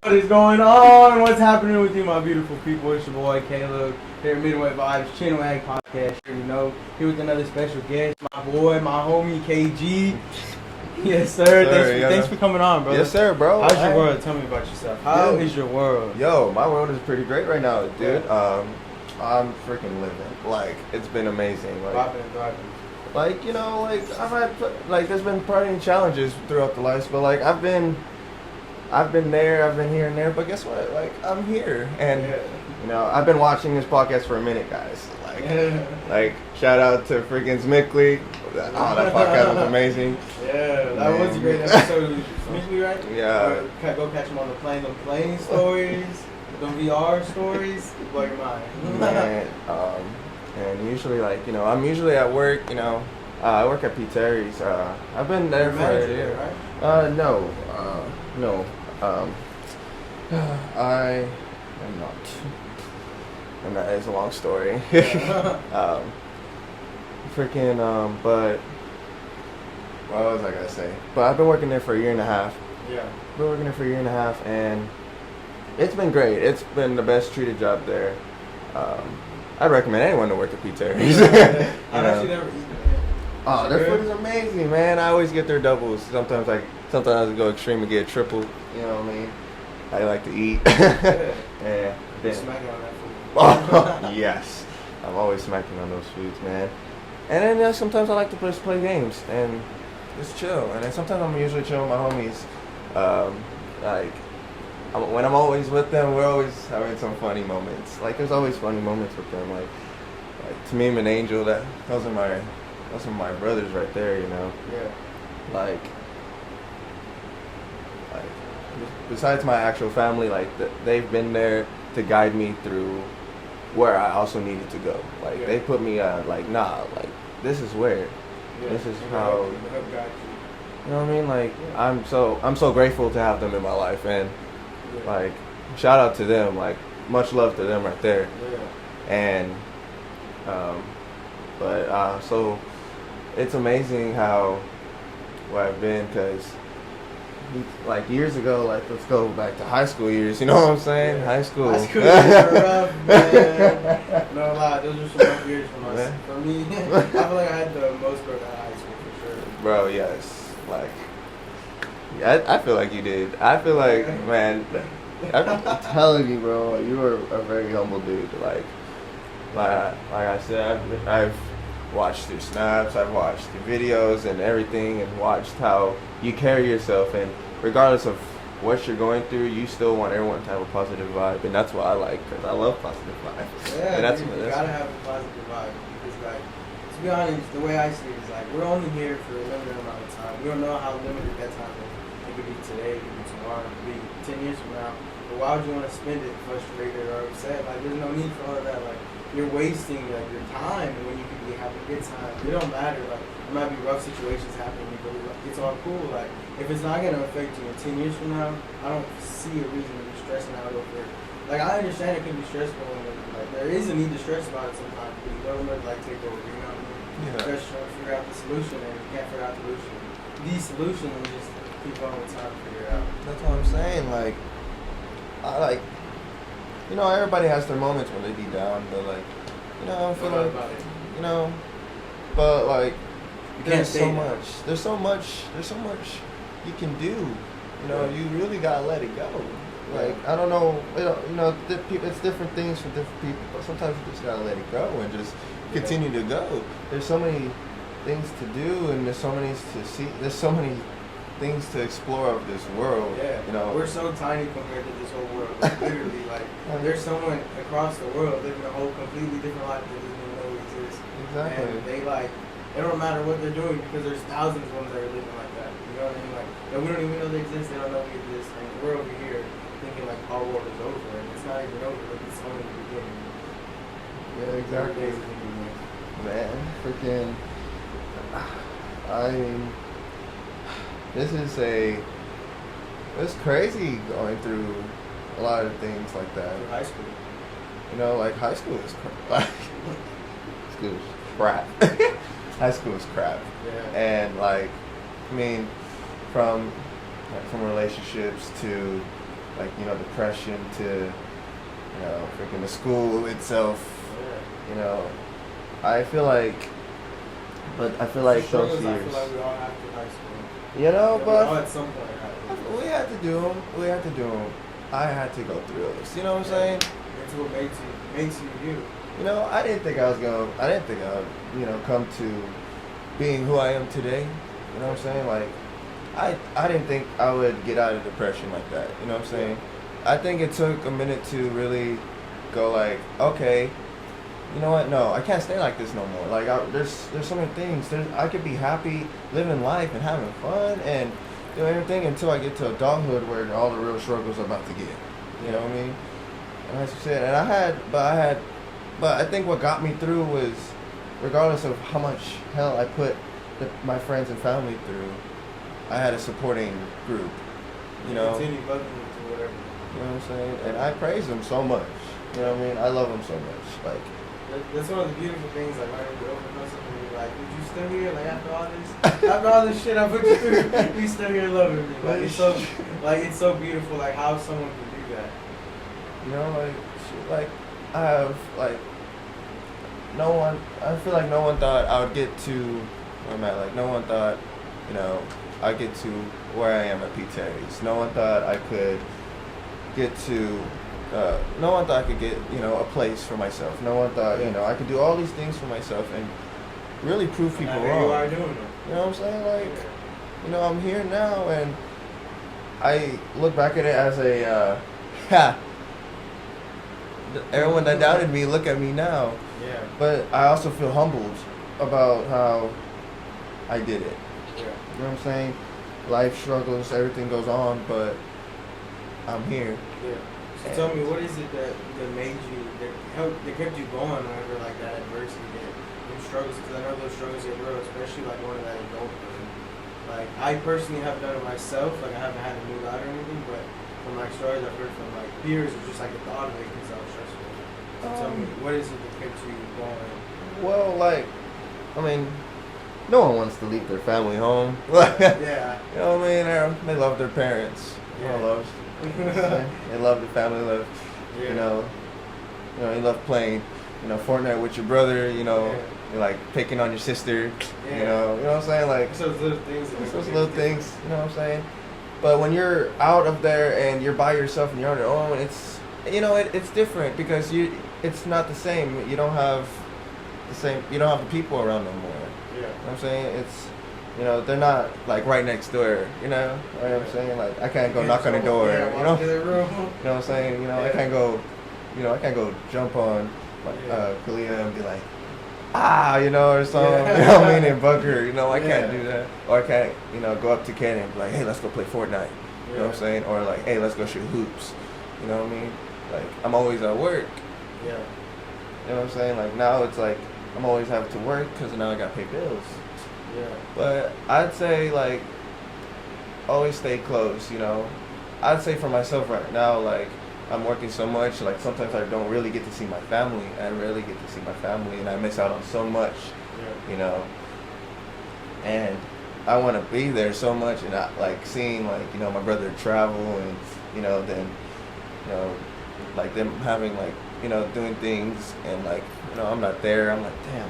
What is going on? What's happening with you, my beautiful people? It's your boy Caleb here at Midway Vibes Channel Ag Podcast. You know, here with another special guest, my boy, my homie KG. Yes, sir. Thanks for coming on, bro. Yes, sir, bro. How's your world? Tell me about yourself. How is your world? Yo, my world is pretty great right now, dude. I'm freaking living. Like, it's been amazing. Like, you know, like I've had there's been plenty of challenges throughout the life, but like I've been there, I've been here and there, but guess what? Like, I'm here, and you know, I've been watching this podcast for a minute, guys. Like shout out to freaking Smickley. That podcast was amazing. Yeah, that was a great episode. Smickley, right? Yeah. Go catch him on the plane stories, the VR stories. Blow your mind. Man, and usually, like, you know, I'm usually at work. You know, I work at P. Terry's. I've been there for a year. Right? No. I am not. And that is a long story. But what was I gonna say? But I've been working there for a year and a half. Yeah. Been working there for a year and a half, and it's been great. It's been the best treated job there. I'd recommend anyone to work at P. Terry's. I've actually never eaten it. Oh, their food is amazing, man. I always get their doubles. Sometimes I go extreme and get a triple. You know what I mean? I like to eat. Yeah. Smacking on that food. Yes. I'm always smacking on those foods, man. And then sometimes I like to just play games and just chill. And then sometimes I'm usually chilling with my homies. When I'm always with them, we're always having some funny moments. Like, there's always funny moments with them. Like Tamim and Angel, those are my brothers right there, you know. Yeah. Like besides my actual family, like they've been there to guide me through where I also needed to go. Like they put me this is where, this is how. You know what I mean? Like I'm so grateful to have them in my life, and like shout out to them. Like much love to them right there. And so it's amazing how where I've been, because like years ago, like let's go back to high school years, you know what I'm saying? Yeah. High school years were rough, man. No lie, those were some rough years for me. I feel like I had the most growth out of high school for sure. Bro, yes. Like, I feel like you did. I feel like, man, I'm telling you, bro, you were a very humble dude. Like I said, I've watched your snaps, I've watched your videos and everything, and watched how you carry yourself, and regardless of what you're going through, you still want everyone to have a positive vibe, and that's what I like, because I love positive vibes. Yeah, and that's you gotta have a positive vibe, because like, to be honest, the way I see it is like, we're only here for a limited amount of time. We don't know how limited that time is. It could be today, it could be tomorrow, it could be 10 years from now. But why would you want to spend it frustrated or upset? Like, there's no need for all of that. Like, you're wasting like your time when you could be having a good time. It don't matter. Like, there might be rough situations happening, but it's all cool. Like, if it's not gonna affect you in 10 years from now, I don't see a reason to be stressing out over it. Like, I understand it can be stressful, and like there is a need to stress about it sometimes, but you don't let like take over. You know what I mean? Yeah. Just trying to figure out the solution, and you can't figure out the solution, and just keep going with time to figure it out. That's what I'm saying. Like, you know, everybody has their moments when they be down, but like, you know, I feel like, you know, but like, there's so much you can do. You know, you really gotta let it go. Like, I don't know, you know, it's different things for different people, but sometimes you just gotta let it go and just continue to go. There's so many things to do, and there's so many to see. There's so many things to explore of this world. Yeah, you know, we're so tiny compared to this whole world. Like, literally, like there's someone across the world living a whole completely different life that doesn't even know exists. Exactly. And it don't matter what they're doing, because there's thousands of ones that are living like that. You know what I mean? Like, that we don't even know they exist. They don't know we exist, and we're over here thinking like our world is over, and it's not even over. Like, it's only the beginning. Yeah, exactly. Man, freaking. It's crazy going through a lot of things like that. Through high school. You know, like high school is crap. School is crap. High school is crap. Yeah. And like, I mean, from relationships to like, you know, depression to, you know, freaking the school itself. Yeah. You know, I feel like those years. I feel like we all have to high school. You know, Yeah, but we all at some point have to. we had to do them. We had to do them. I had to go through those. You know what I'm saying? It's what makes you you. You know, I didn't think I would, you know, come to being who I am today. You know what I'm saying? Like, I didn't think I would get out of depression like that. You know what I'm saying? I think it took a minute to really go like, okay, you know what? No, I can't stay like this no more. Like, there's so many things. I could be happy living life and having fun and doing everything until I get to adulthood where all the real struggles are about to get. You know what I mean? And as you said, but I think what got me through was, regardless of how much hell I put my friends and family through, I had a supporting group. You know? Continue bugging you to whatever. You know what I'm saying? And I praise them so much. You know what I mean? I love them so much. Like, that's one of the beautiful things. Like, when you overdose something, you're like, "Dude, you still here? Like, after all this shit I put you through, you still here loving me." Like, it's so beautiful. Like, how someone can do that. You know, like I have like no one. I feel like no one thought I would get to where I'm at. Like, no one thought, you know, I'd get to where I am at PTAs. No one thought I could get to. No one thought I could get, you know, a place for myself. No one thought, you know, I could do all these things for myself and really prove people wrong. You are doing it. You know what I'm saying? Like, you know, I'm here now, and I look back at it as a, everyone that doubted me, look at me now. Yeah. But I also feel humbled about how I did it. Yeah. You know what I'm saying? Life struggles, everything goes on, but I'm here. Yeah. So tell me, what is it that made you, that kept you going whenever, like, that adversity hit, those struggles? Because I know those struggles get real, especially, like, going to that adulthood. Like, I personally have done it myself. Like, I haven't had to move out or anything, but from, like, stories I've heard from, like, peers, it's just, like, the thought of it can sound stressful. So tell me, what is it that kept you going? Well, like, I mean, no one wants to leave their family home. Yeah. You know what I mean? They love their parents. Yeah. You know, they love the family. You know, you love playing, you know, Fortnite with your brother. You know, you're like picking on your sister. Yeah. You know what I'm saying? Like, it's those little things. Those little things. You know what I'm saying? But when you're out of there and you're by yourself and you're on your own, it's, you know, it's different because it's not the same. You don't have the people around no more. Yeah. You know what I'm saying? It's, you know, they're not like right next door, you know what I'm saying? Like, I can't go knock on the door, you know? You know what I'm saying? You know, I can't go jump on Kalia and be like, you know, or something, you know what I mean, and bug her, you know, I can't do that. Or I can't, you know, go up to Kenny and be like, hey, let's go play Fortnite, you know what I'm saying? Or like, hey, let's go shoot hoops, you know what I mean? Like, I'm always at work. Yeah. You know what I'm saying? Like, now it's like, I'm always having to work because now I got to pay bills. Yeah. But I'd say, like, always stay close, you know. I'd say for myself right now, like, I'm working so much, like, sometimes I don't really get to see my family. I rarely get to see my family, and I miss out on so much, you know. And I want to be there so much, and I, like, seeing, like, you know, my brother travel and, you know, then, you know, like, them having, like, you know, doing things, and, like, you know, I'm not there. I'm like, damn.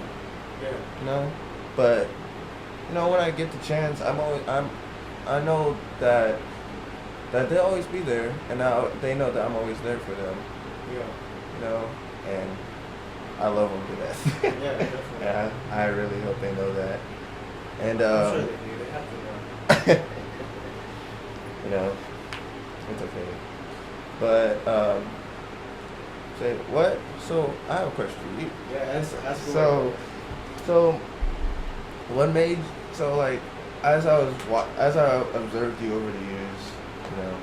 Yeah. You know? But, you know, when I get the chance, I know that they'll always be there, and now they know that I'm always there for them. Yeah. You know, and I love them to death. Yeah, definitely. Yeah, I really hope they know that. And I'm sure they do. They have to know. You know, it's okay. But say what? So I have a question for you. Yeah, that's so what made like as I observed you over the years, you know,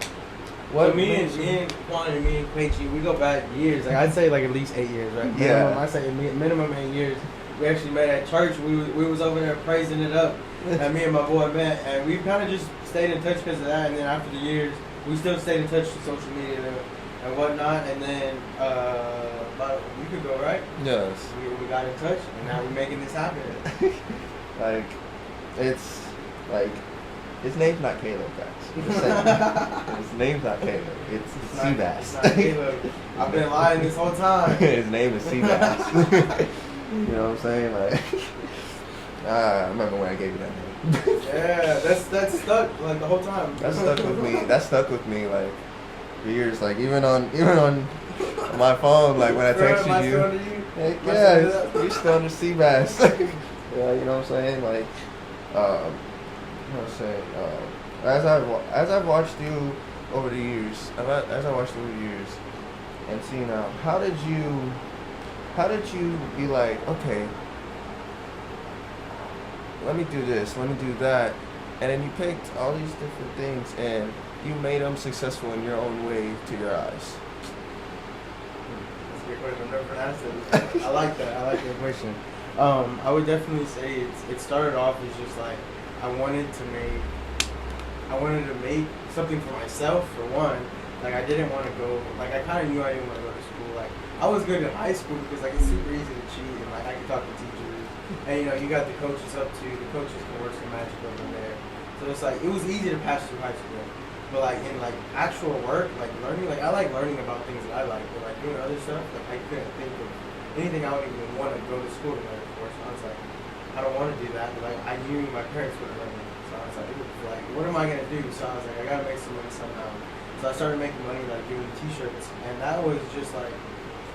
what so me and Kuoni, me and Quechi, we go back years. Like, I'd say like at least 8 years, right? Yeah. Minimum, I say minimum 8 years. We actually met at church. We was over there praising it up, and me and my boy met, and we kind of just stayed in touch because of that. And then after the years, we still stayed in touch with social media and whatnot. And then about a week ago, right? Yes. We got in touch, and now we're making this happen. Like, it's like His name's not Caleb, guys. Just saying. His name's not Caleb. It's Seabass. It's not Caleb. I've been lying this whole time. His name is Seabass. You know what I'm saying? Like, I remember when I gave you that name. Yeah, that's stuck like the whole time. That stuck with me. That stuck with me like for years. Like even on my phone, like when I texted you. Heck yeah, you're still under Seabass. Yeah, you know what I'm saying? Like, you know what I'm saying? As I've watched you over the years, and seen how did you be like, okay, let me do this, let me do that, and then you picked all these different things and you made them successful in your own way to your eyes. That's a good question. I've never asked it. I like that. I like that question. I would definitely say it started off as just like I wanted to make something for myself for one. Like I didn't want to go. Like I kind of knew I didn't want to go to school. Like I was good in high school because like it's super easy to cheat and like I could talk to teachers and you got the coaches up too. The coaches can work some magic over there. So it's like it was easy to pass through high school. But like in like actual work, like learning, like I like learning about things that I like. But like doing other stuff, like I couldn't think of anything I would even want to go to school to learn for. So I was like, I don't want to do that. But like I knew my parents would have learned me. So I was like, what am I gonna do? So I was like, I gotta make some money somehow. So I started making money like doing t-shirts, and that was just like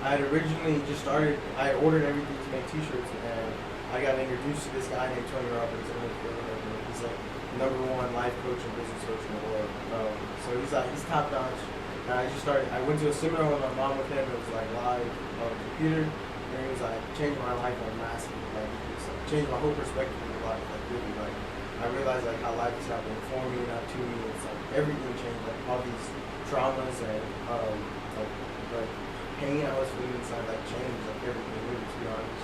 I had originally just started. I had ordered everything to make t-shirts, and I got introduced to this guy named Tony Roberts. He's like #1 life coach and business coach in the world. So he's top notch. And I just started. I went to a seminar with my mom with him. It was like live on the computer, and it was like changed my life like massively. Like it changed my whole perspective of life. Like really, like I realized like how life is happening for me, not to me. It's like everything changed. Like all these traumas and like pain I was feeling inside like changed like everything really, to be honest.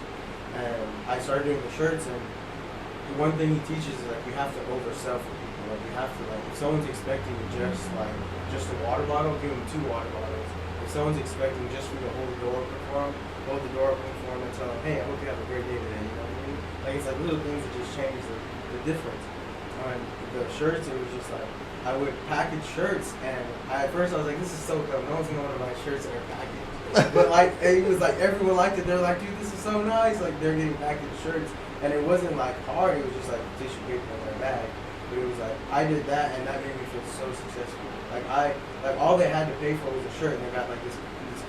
And I started doing the shirts, and the one thing he teaches is like you have to oversell for people. Like you have to like if someone's expecting just a water bottle, give them 2 water bottles. If someone's expecting just for you to hold the door open for them, hold the door open for them and tell them, hey, I hope you have a great day today. You know what I mean? Like it's like little things that just change the difference. On the shirts, it was just like I would package shirts, and at first I was like, this is so dumb. No one's gonna want to buy shirts that are packaged. But like it was like everyone liked it. They're like, dude, this is so nice. Like they're getting packaged shirts, and it wasn't like hard. It was just like tissue paper in their bag. But it was like I did that, and that made me feel so successful. Like all they had to pay for was a shirt, and they got like this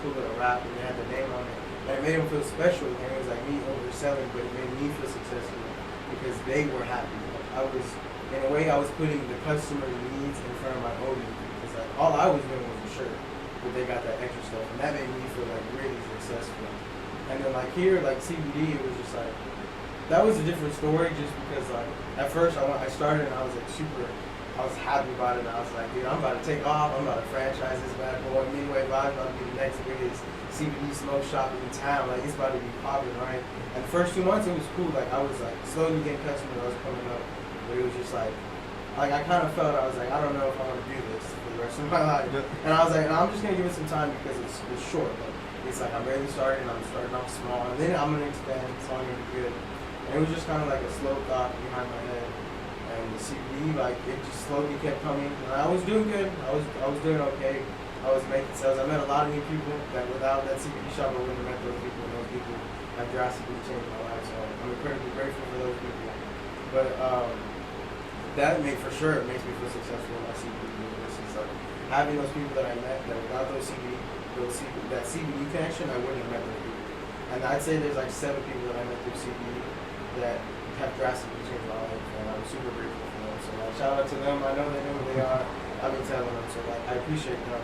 cool little wrap, and they had the name on it, and it made them feel special. And it was like me overselling, but it made me feel successful because they were happy. Like, I was. In a way, I was putting the customer needs in front of my own needs because like all I was doing was a shirt, but they got that extra stuff, and that made me feel like really successful. And then like here, like CBD, it was just like that was a different story, just because like at first I started and I was like I was happy about it, and I was like, dude, I'm about to take off, I'm about to franchise this bad boy. Midway Vibes about to be the next biggest CBD smoke shop in town. Like it's about to be popping, right? And the first 2 months it was cool. Like I was like slowly getting customers. I was coming up. But it was just like I kind of felt, I was like, I don't know if I want to do this for the rest of my life. And I was like, I'm just going to give it some time because it's short. Like, it's like I'm barely starting, I'm starting off small, and then I'm going to expand, so I'm going to be good. And it was just kind of like a slow thought behind my head. And the CBD, like, it just slowly kept coming. And I was doing good. I was doing okay. I was making sales. I met a lot of new people that without that CBD shop, I wouldn't have met those people. And those people have drastically changed my life. So I'm incredibly grateful for those people. But, that makes me feel successful in my CBD business. It's like having those people that I met that without that CBD connection, I wouldn't have met those people. And I'd say there's like 7 people that I met through CBD that have drastically changed my life, and I'm super grateful for them. So like, shout out to them. I know they know who they are. I've been telling them, so like I appreciate them.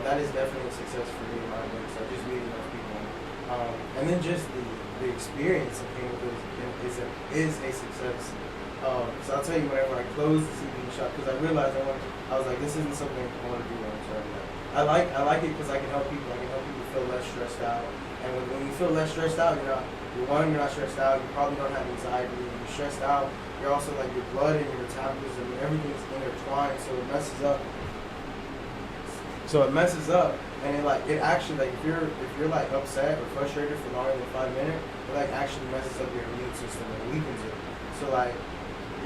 That is definitely a success for me in my business. So just meeting those people, and then just the experience of being with those is a success. So I'll tell you, whenever I closed the CBD shop, because I realized I was like, this isn't something I want to do long term. I like it because I can help people. I can help people feel less stressed out. And when you feel less stressed out, you're not stressed out. You probably don't have anxiety. When you're stressed out, you're also like your blood and your metabolism and everything's intertwined, so it messes up. And it actually like if you're like upset or frustrated for longer than 5 minutes, it like actually messes up your immune system and weakens it. So like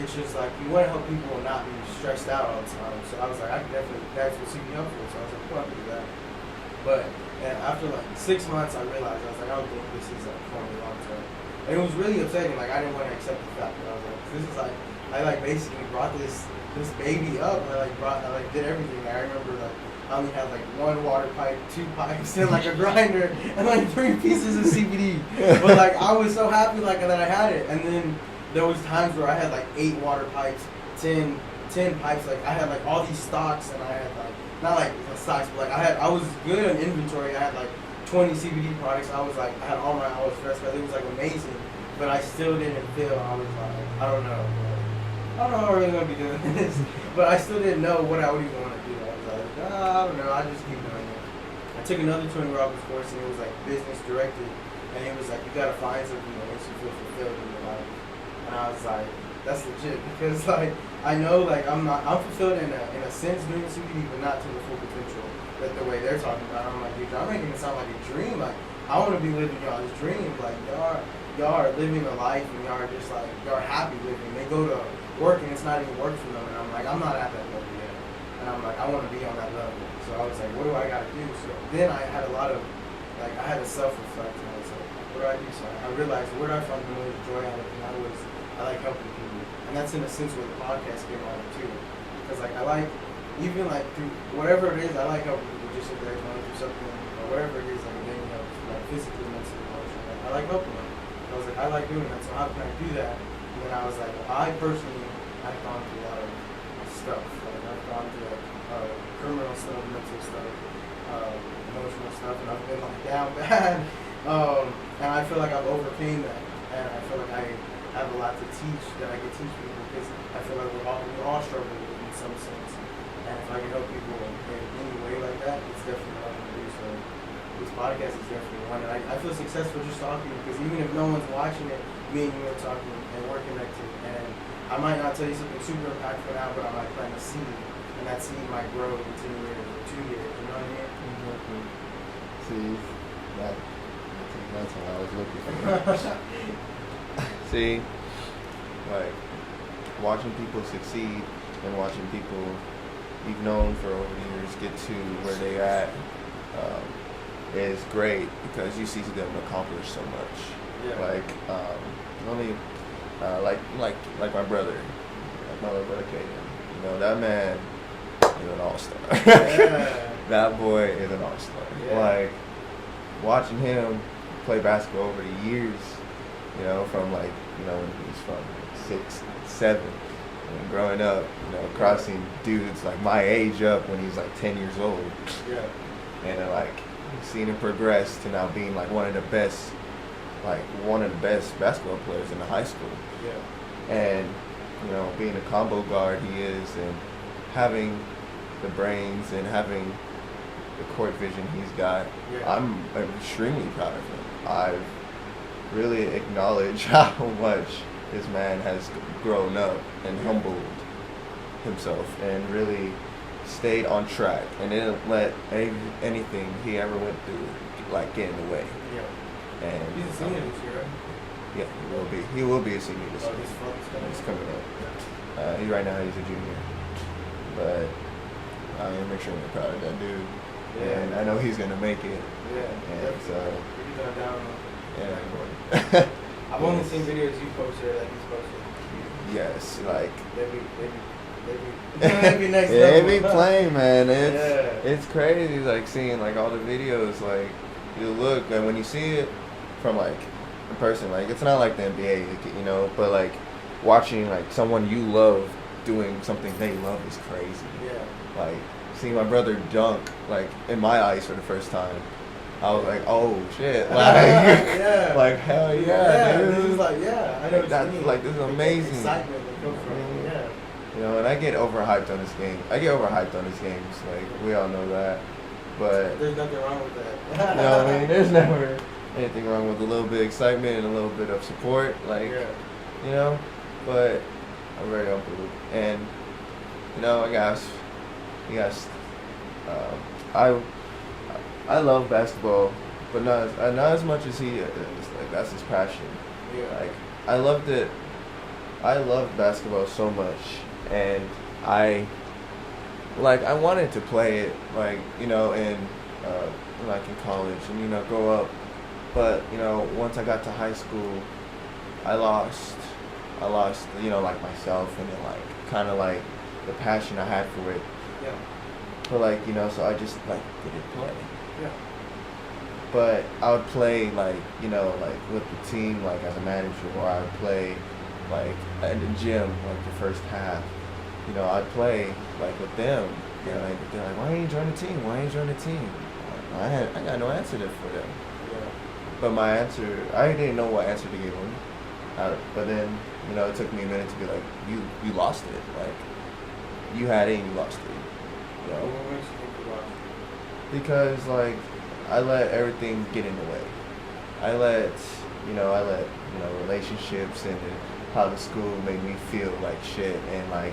it's just like you want to help people and not be stressed out all the time. So I was like, I can definitely, that's what CBD help for. So I was like, cool, I can do that. But and after like 6 months, I realized, I was like, I don't think this is like for me long term. And it was really upsetting. Like I didn't want to accept the fact that I was like, this is like, I like basically brought this baby up. I like did everything. Like, I remember like I only had like 1 water pipe, 2 pipes, and like a grinder, and like 3 pieces of CBD. But like I was so happy like that I had it. And then there was times where I had like 8 water pipes, 10 pipes. Like I had like all these stocks, and I had like not like stocks, but like I was good on inventory. I had like 20 CBD products. I had all my hours fresh. It was like amazing, but I still didn't feel. I was like, I don't know. I don't know how I'm really gonna be doing this, but I still didn't know what I would even want to do. I was like, I don't know. I just keep doing it. I took another Tony Robbins course, and it was like business directed, and it was like you gotta find something that makes you feel fulfilled in your life. And I was like, that's legit, because like I know like I'm fulfilled in a sense doing CBD, but not to the full potential that the way they're talking about it. I'm like, dude, y'all making it sound like a dream. Like I want to be living y'all's dream. Like y'all are living a life, and y'all are just like y'all are happy living. They go to work and it's not even work for them, and I'm like, I'm not at that level yet. And I'm like, I want to be on that level. So I was like, what do I got to do? So then I had a lot of like I had to self-reflect, and I was like, what do I do? So I realized where do I find the most joy out of it, and I like helping people. And that's in a sense where the podcast came out of too. Because like I like, even like through whatever it is, I like helping people just if they're going through something or whatever it is, like they need help, like physically, mentally, emotionally. Like, I like helping them. I was like, I like doing that, so how can I do that? And then I was like, well, I personally, I've gone through a lot of stuff. Like I've gone through like criminal stuff, mental stuff, emotional stuff, and I've been like down bad. And I feel like I've overcame that, and I feel like I have a lot to teach that I can teach people, because I feel like we all struggle with it in some sense. And if I can help people in any way like that, it's definitely what I'm going to do. So this podcast is definitely one. And I feel successful just talking, because even if no one's watching it, me and you are talking and we're connected. And I might not tell you something super impactful now, but I might plant a seed. And that seed might grow in 10 years or 2 years. You know what I mean? Exactly. See, that's how I was looking for. See, like watching people succeed and watching people you've known for over the years get to where they at is great, because you see them accomplish so much. Yeah. Like only like my brother, like my little brother Kaden. You know, that man is an all-star. Yeah. That boy is an all-star. Yeah. Like watching him play basketball over the years. You know, from like, you know, when he was from 6, 7, and growing up, you know, crossing dudes like my age up when he's like 10 years old. Yeah. And then like seeing him progress to now being like one of the best basketball players in the high school. Yeah. And, you know, being a combo guard he is, and having the brains and having the court vision he's got. Yeah. I'm extremely proud of him. I've really acknowledge how much this man has grown up and humbled himself, and really stayed on track, and didn't let anything he ever went through like get in the way. Yeah. And He's a senior this year, right? Yeah, he will be a senior this year. He's coming up. Right now he's a junior, but I am extremely proud of that dude. Yeah. And I know he's gonna make it. Yeah. And so. He's on down. Yeah. I've only seen videos you posted that he's posted. Yes, like they be next they level. be playing, man. It's crazy, like seeing like all the videos. Like you look, and when you see it from like a person, like it's not like the NBA, you know, but like watching like someone you love doing something they love is crazy. Yeah. Like seeing my brother dunk like in my eyes for the first time. I was like, oh shit, like, yeah. Like hell yeah, dude. This is like, I know what you mean. Like this is amazing. Excitement that comes from it, yeah. You know, and I get overhyped on this game. Like we all know that, but there's nothing wrong with that. You know what I mean? There's never anything wrong with a little bit of excitement and a little bit of support, like you know. But I'm very humbled, and you know, I guess, I love basketball, but not as much as he is. Like that's his passion. Yeah. Like I loved it I loved basketball so much, and I I wanted to play it in in college and grow up, but once I got to high school, I lost myself, and then kind of the passion I had for it. Yeah. But so I just didn't play. Yeah. But I would play with the team as a manager, or I would play in the gym the first half. I'd play with them. Yeah. They're like, why ain't you join the team? Why ain't you join the team? I got no answer there for them. Yeah. But my answer, I didn't know what answer to give them. But then it took me a minute to be like, you lost it. You had it and you lost it. What makes you think you lost it? Because I let everything get in the way. I let relationships and how the school made me feel like shit, and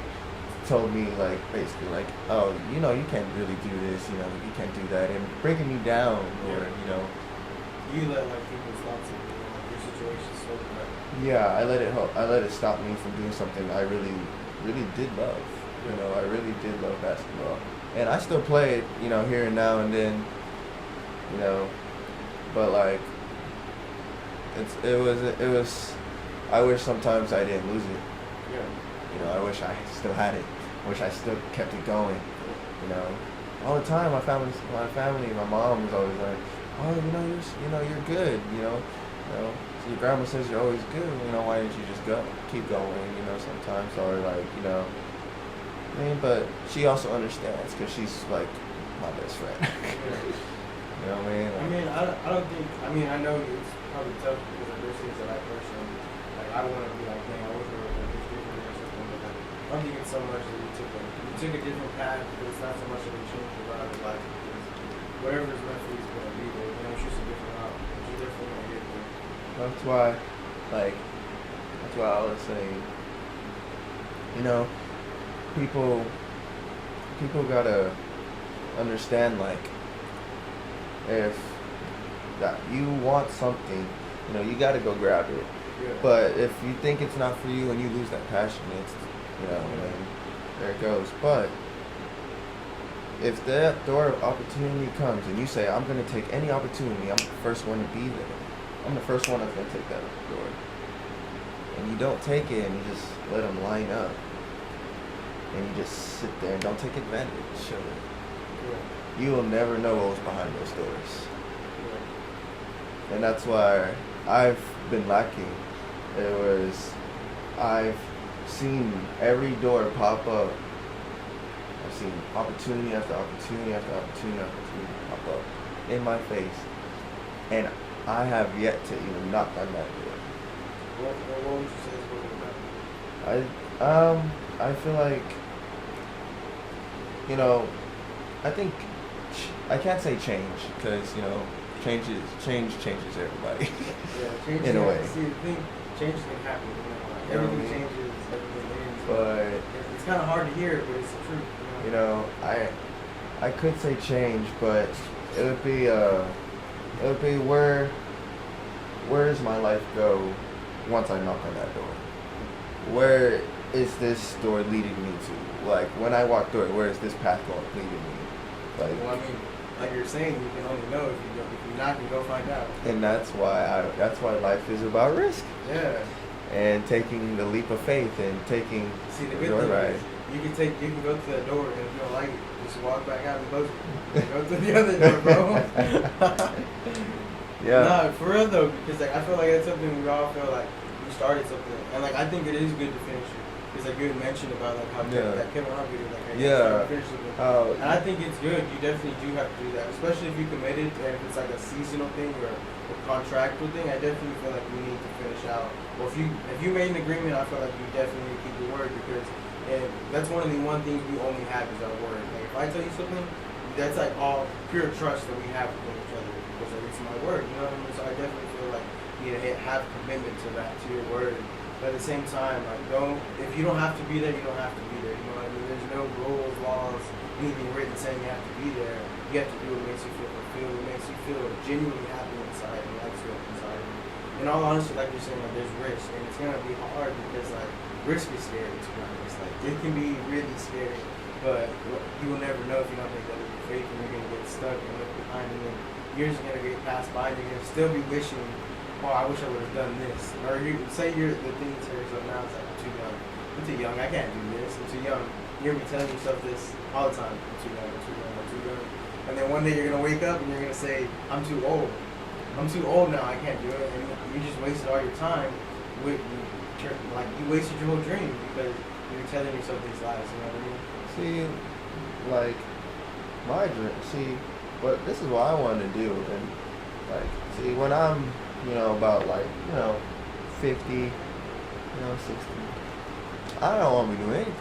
told me basically oh, you can't really do this, you can't do that, and breaking me down, or You let people's thoughts in your situation so bad. Yeah, I let it stop me from doing something I really did love. I really did love basketball, and I still play it here and now and then, but it was I wish sometimes I didn't lose it. Yeah. I wish I still had it. I wish I still kept it going. All the time my family, my mom was always like, oh, you're good. So your grandma says you're always good. Why didn't you just keep going? Sometimes, or but she also understands because she's my best friend. You know what I mean? I don't think. I know it's probably tough because there's things that I personally I want to be man, I wish I was this different or something. But I don't think it's so much that you took a different path, but it's not so much that you changed your route of life. Because whatever is meant for you is going to be there. It's just a different route. But you're definitely going to get there. That's why I was saying, people gotta understand if that you want something, you gotta go grab it. Yeah. But if you think it's not for you and you lose that passion, it's and there it goes. But if that door of opportunity comes and you say, I'm gonna take any opportunity, I'm the first one to be there. I'm the first one that's gonna take that door. And you don't take it and you just let them line up. And you just sit there and don't take advantage of it. Yeah. You will never know what was behind those doors. Yeah. And that's why I've been lacking. I've seen every door pop up. I've seen opportunity after opportunity after opportunity after opportunity pop up in my face. And I have yet to even knock on that door. What would you say is holding you back? I feel I think I can't say change because change changes everybody. Yeah, change in a way. See, the thing, change can happen. Everything changes, everything ends. But it's kind of hard to hear, but it's the truth. I could say change, but it would be where does my life go once I knock on that door? Where is this door leading me to? When I walk through it, where is this path going leading me? Well, like you're saying, you can only know if you knock and go find out. And that's why life is about risk. Yeah. And taking the leap of faith and taking the good thing ride. Is you can go to that door and if you don't like it, just walk back out and close it. Go to the other door, bro. Yeah. Nah, for real though, because I feel like that's something we all feel like we started something, and I think it is good to finish it. Because you had mentioned about how that Kevin Hart video, finish it. And I think it's good. You definitely do have to do that, especially if you committed, and if it's a seasonal thing or a contractual thing. I definitely feel like you need to finish out. Or if you made an agreement, I feel like you definitely need to keep your word because that's one of the things we only have is our word. If I tell you something, that's all pure trust that we have with each other because it's my word. You know what I mean? So I definitely feel like you need to have commitment to that, to your word. But at the same time, if you don't have to be there, you don't have to be there. You know what I mean? There's no rules, laws, anything written saying you have to be there. You have to do what makes you feel fulfilled, what makes you feel genuinely happy inside and likes you up inside. in all honesty, like you're saying, like there's risk, and it's gonna be hard because like risk is scary. To be honest, like it can be really scary, but you will never know if you don't take that leap of faith, and you're gonna get stuck and look behind you, and years are gonna get passed by, and you're gonna still be wishing, oh, I wish I would have done this, or you say you're the thing to yourself now. It's like I'm too young. I'm too young. I can't do this. I'm too young. You're gonna be telling yourself this all the time. I'm too young. I'm too young. I'm too young. And then one day you're gonna wake up and you're gonna say, I'm too old. I'm too old now. I can't do it. And you just wasted all your time with like you wasted your whole dream because you're telling yourself these lies. You know what I mean? See, like my dream. See, but this is what I want to do. And like, see, when I'm, about like, 50, 60, I don't want to be doing anything.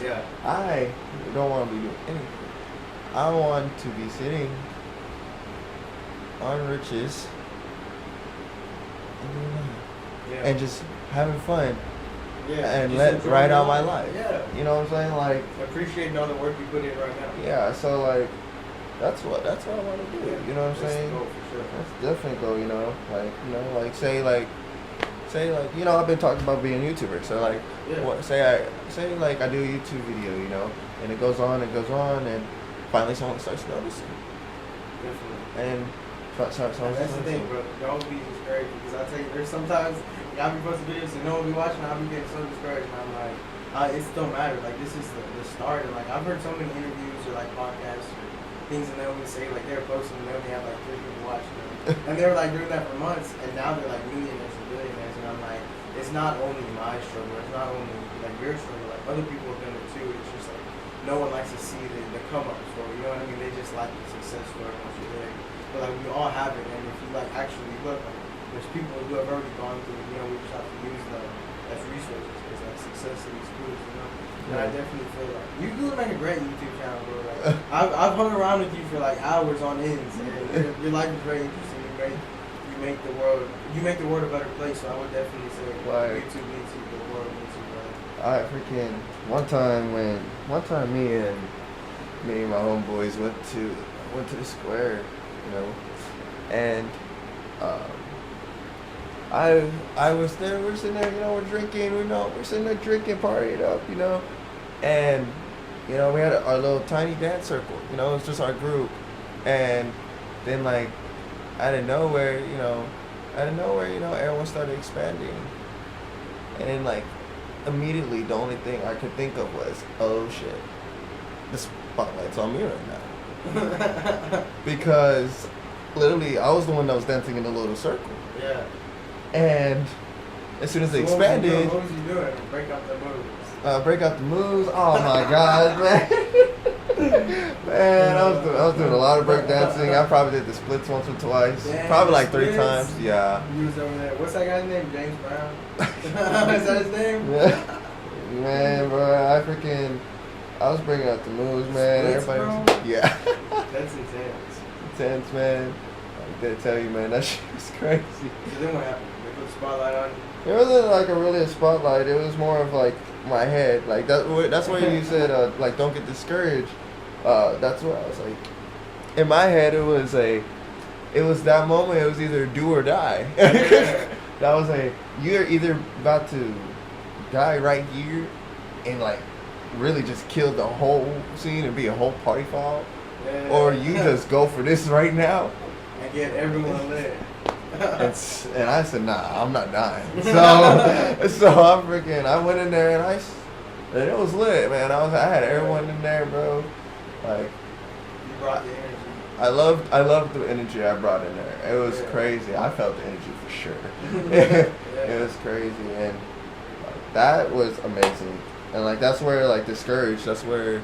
Yeah. I don't want to be doing anything. I want to be sitting on riches and doing nothing. Yeah. And just having fun. Yeah. And Just write out my life. life. Yeah. You know what I'm saying? Like, appreciating all the work you put in right now. yeah, so like that's what I want to do. Yeah. You know what I'm That's saying? the goal for sure. That's definitely goal, like say I've been talking about being a YouTuber. So like Yeah. say I do a YouTube video, and it goes on and finally someone starts noticing. Definitely. And That's the thing, bro. Don't be discouraged because I tell you, there's sometimes I'll be posting videos and no one will be watching. I'll be getting so discouraged, and I'm like, it don't matter. Like this is the start. And like I've heard so many interviews or like podcasts or things, and they always say like they're posting and they only have like 3 people watching them, and they were like doing that for months, and now they're like millionaires and billionaires, and I'm like, it's not only my struggle. It's not only like your struggle. Like other people have done it too. It's just like no one likes to see the come up story. You know what I mean? They just like the success story once you're there. But like we all have it, and if you like actually look, like, there's people who have already gone through it. We just have to use them as resources because like success in these schools. And I definitely feel like you do make a great YouTube channel, bro. Like I've hung around with you for like hours on ends, and your life is very interesting. You make the world a better place. So I would definitely say YouTube needs you, the world needs you, bro. I freaking one time me and my homeboys went to the square, and I was there. We're sitting there, we're drinking. We're sitting there drinking, partying up, and we had our little tiny dance circle. It was just our group, and then like out of nowhere, everyone started expanding, and then like immediately the only thing I could think of was, oh shit, the spotlight's on me right now. Because literally I was the one that was dancing in the little circle. Yeah. And as soon as they expanded, what was you doing? Break out the moves. Break out the moves. Oh my god, man. Man, I was doing a lot of break dancing. I probably did the splits once or twice. Damn, probably like splits? 3 times. Yeah. You was over there. What's that guy's name? James Brown? Is that his name? Yeah. Man, bro, I was bringing out the moves, man. Splits, Everybody, yeah. That's intense. Intense, man. I gotta tell you, man, that shit was crazy. So then what happened? They put the spotlight on you? It wasn't like a spotlight. It was more of like my head. Like that's why you said like don't get discouraged. That's what I was like. In my head, it was that moment. It was either do or die. That was you're either about to die right here and like really just kill the whole scene and be a whole party foul, or you just go for this right now and get everyone lit. And I said, nah, I'm not dying. So I went in there and it was lit, man. I had everyone in there, bro. Like, you brought the energy. I loved the energy I brought in there. It was crazy. I felt the energy for sure. It was crazy, and like, that was amazing. And like that's where like that's where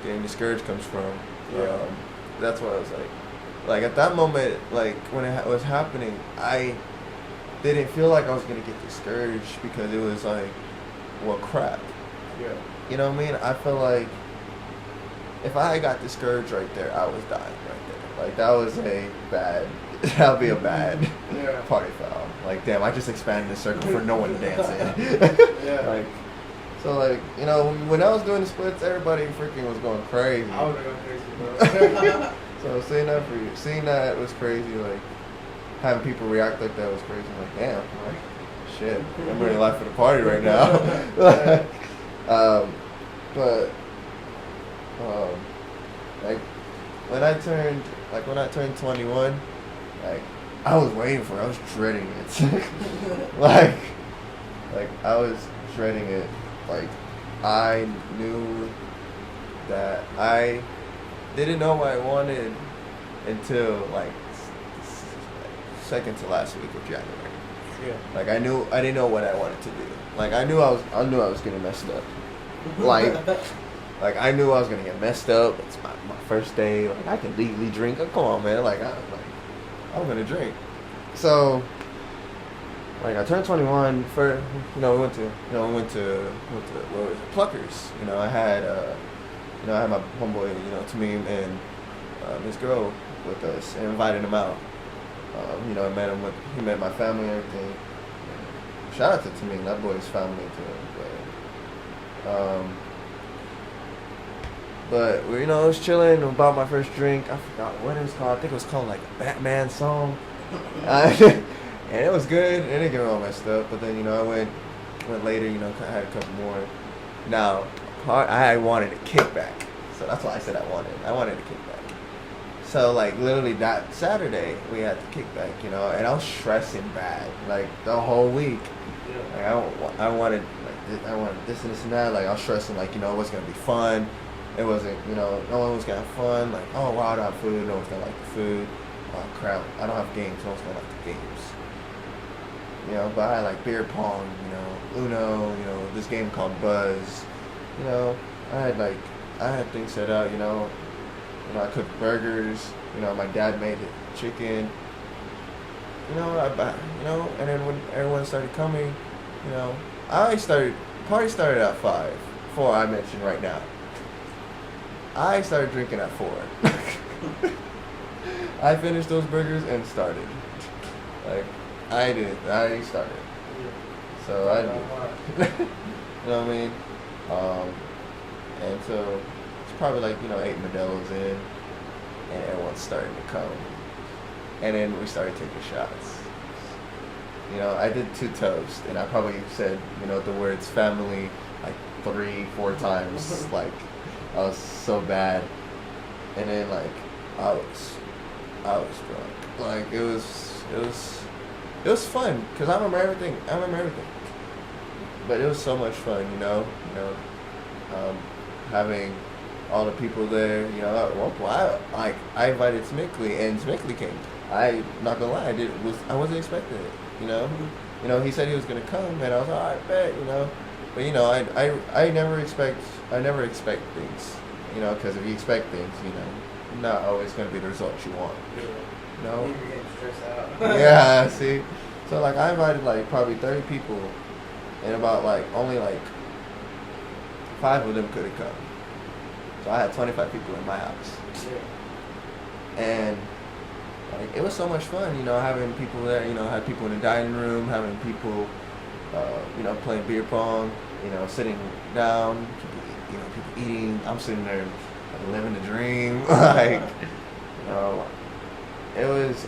getting discouraged comes from. That's what I was like. Like at that moment, like when it was happening, I didn't feel like I was gonna get discouraged because it was like, well, crap. Yeah. You know what I mean? I feel like if I got discouraged right there, I was dying right there. Like that was that'd be a bad party foul. Like damn, I just expanded the circle for no one to dance in. Yeah. Like. So like, when I was doing the splits, everybody freaking was going crazy. I was going crazy, bro. So seeing that was crazy. Like, having people react like that was crazy. I'm like, damn, like, shit, I'm really life of the party right now. But like when I turned 21, like I was waiting for it. I was dreading it. like I was dreading it. Like I knew that I didn't know what I wanted until like second to last week of January. Yeah. Like I didn't know what I wanted to do. Like I knew I was getting messed up. Like I knew I was gonna get messed up. It's my first day. Like I can legally drink. Oh, come on, man. I'm gonna drink. So like I turned 21 for we went to what was it, Pluckers. I had my homeboy, Tamim and this girl with us and invited him out. I met him he met my family and everything. Shout out to Tamim, that boy's family too. But I was chilling about my first drink. I forgot what it was called. I think it was called like a Batman song. And it was good. It didn't get me all messed up. But then I went later. I had a couple more. Now I wanted a kickback, so that's why I said I wanted a kickback. So like literally that Saturday we had the kickback, and I was stressing bad like the whole week. Yeah. Like I wanted this and this and that. Like I was stressing like it was gonna be fun. It wasn't, no one was gonna have fun. Like, oh wow, I don't have food. No one's gonna like the food. Oh crap, I don't have games. No one's gonna like the games. But I had like beer pong, Uno, this game called Buzz. I had things set out. I cooked burgers. My dad made it chicken. And then when everyone started coming, party started at 5. 4 I mentioned right now. I started drinking at 4. I finished those burgers and started. Like, I did. I started. So I did. You know what I mean? And so it's probably like, 8 Modelo's in, and everyone's starting to come. And then we started taking shots. I did 2 toasts, and I probably said, the words family like 3-4 times. Like, I was so bad. And then like I was drunk. Like it was fun because I remember everything. But it was so much fun, having all the people there. At one point I invited Smickley and Smickley came. I not gonna lie, I wasn't expecting it. He said he was gonna come, and I was like, all right, bet. But I never expect things, because if you expect things, not always gonna be the results you want. You're getting stressed out. Yeah, see. So like I invited like probably 30 people, and about like only like 5 of them could have come. So I had 25 people in my house. Yeah. And like it was so much fun, having people there. Had people in the dining room, having people. Playing beer pong, sitting down, people eating. I'm sitting there living the dream. Like, it was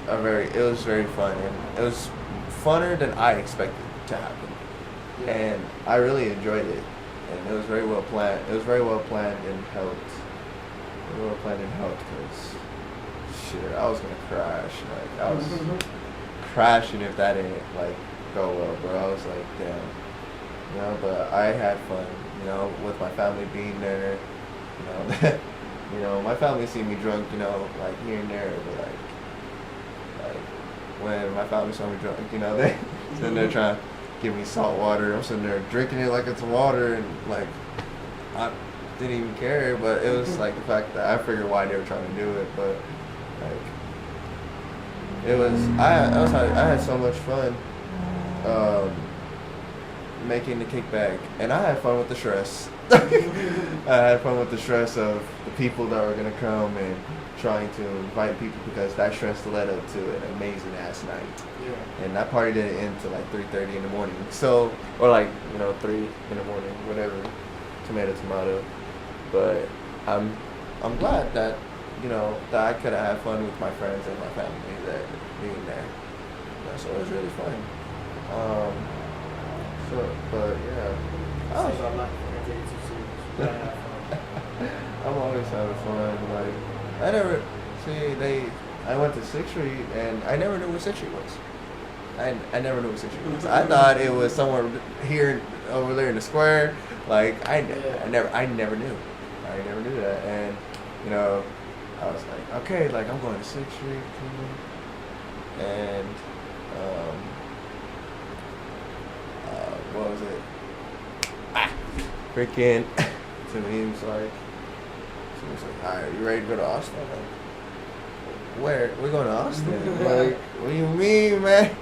very fun, and it was funner than I expected to happen. Yeah. And I really enjoyed it, and it was very well planned. It was very well planned and helped. Because shit, I was gonna crash. Like I was crashing if that didn't like go well, bro. I was like, damn. But I had fun, with my family being there. My family see me drunk, like here and there, but like when my family saw me drunk, they sitting there trying to give me salt water. I'm sitting there drinking it like it's water, and like I didn't even care. But it was like the fact that I figured why they were trying to do it, but like it was. I had so much fun. Making the kickback, and I had fun with the stress. I had fun with the stress of the people that were gonna come and trying to invite people, because that stress led up to an amazing ass night. Yeah. And that party didn't end till like 3:30 in the morning. So, or like 3 in the morning, whatever, tomato. But I'm glad that that I could have had fun with my friends and my family that being there. So it was really fun. Um, but yeah. Oh. I'm always having fun. Like, I never I went to 6th Street and I never knew what 6th Street was. I never knew what 6th Street was. I thought it was somewhere here over there in the square. Like I never knew. I never knew that. And you know, I was like, okay, like I'm going to 6th Street, and what was it? Freaking to me, he was like, "Hi, are you ready to go to Austin?" I'm like, "Where? We're going to Austin?" Like, what do you mean, man?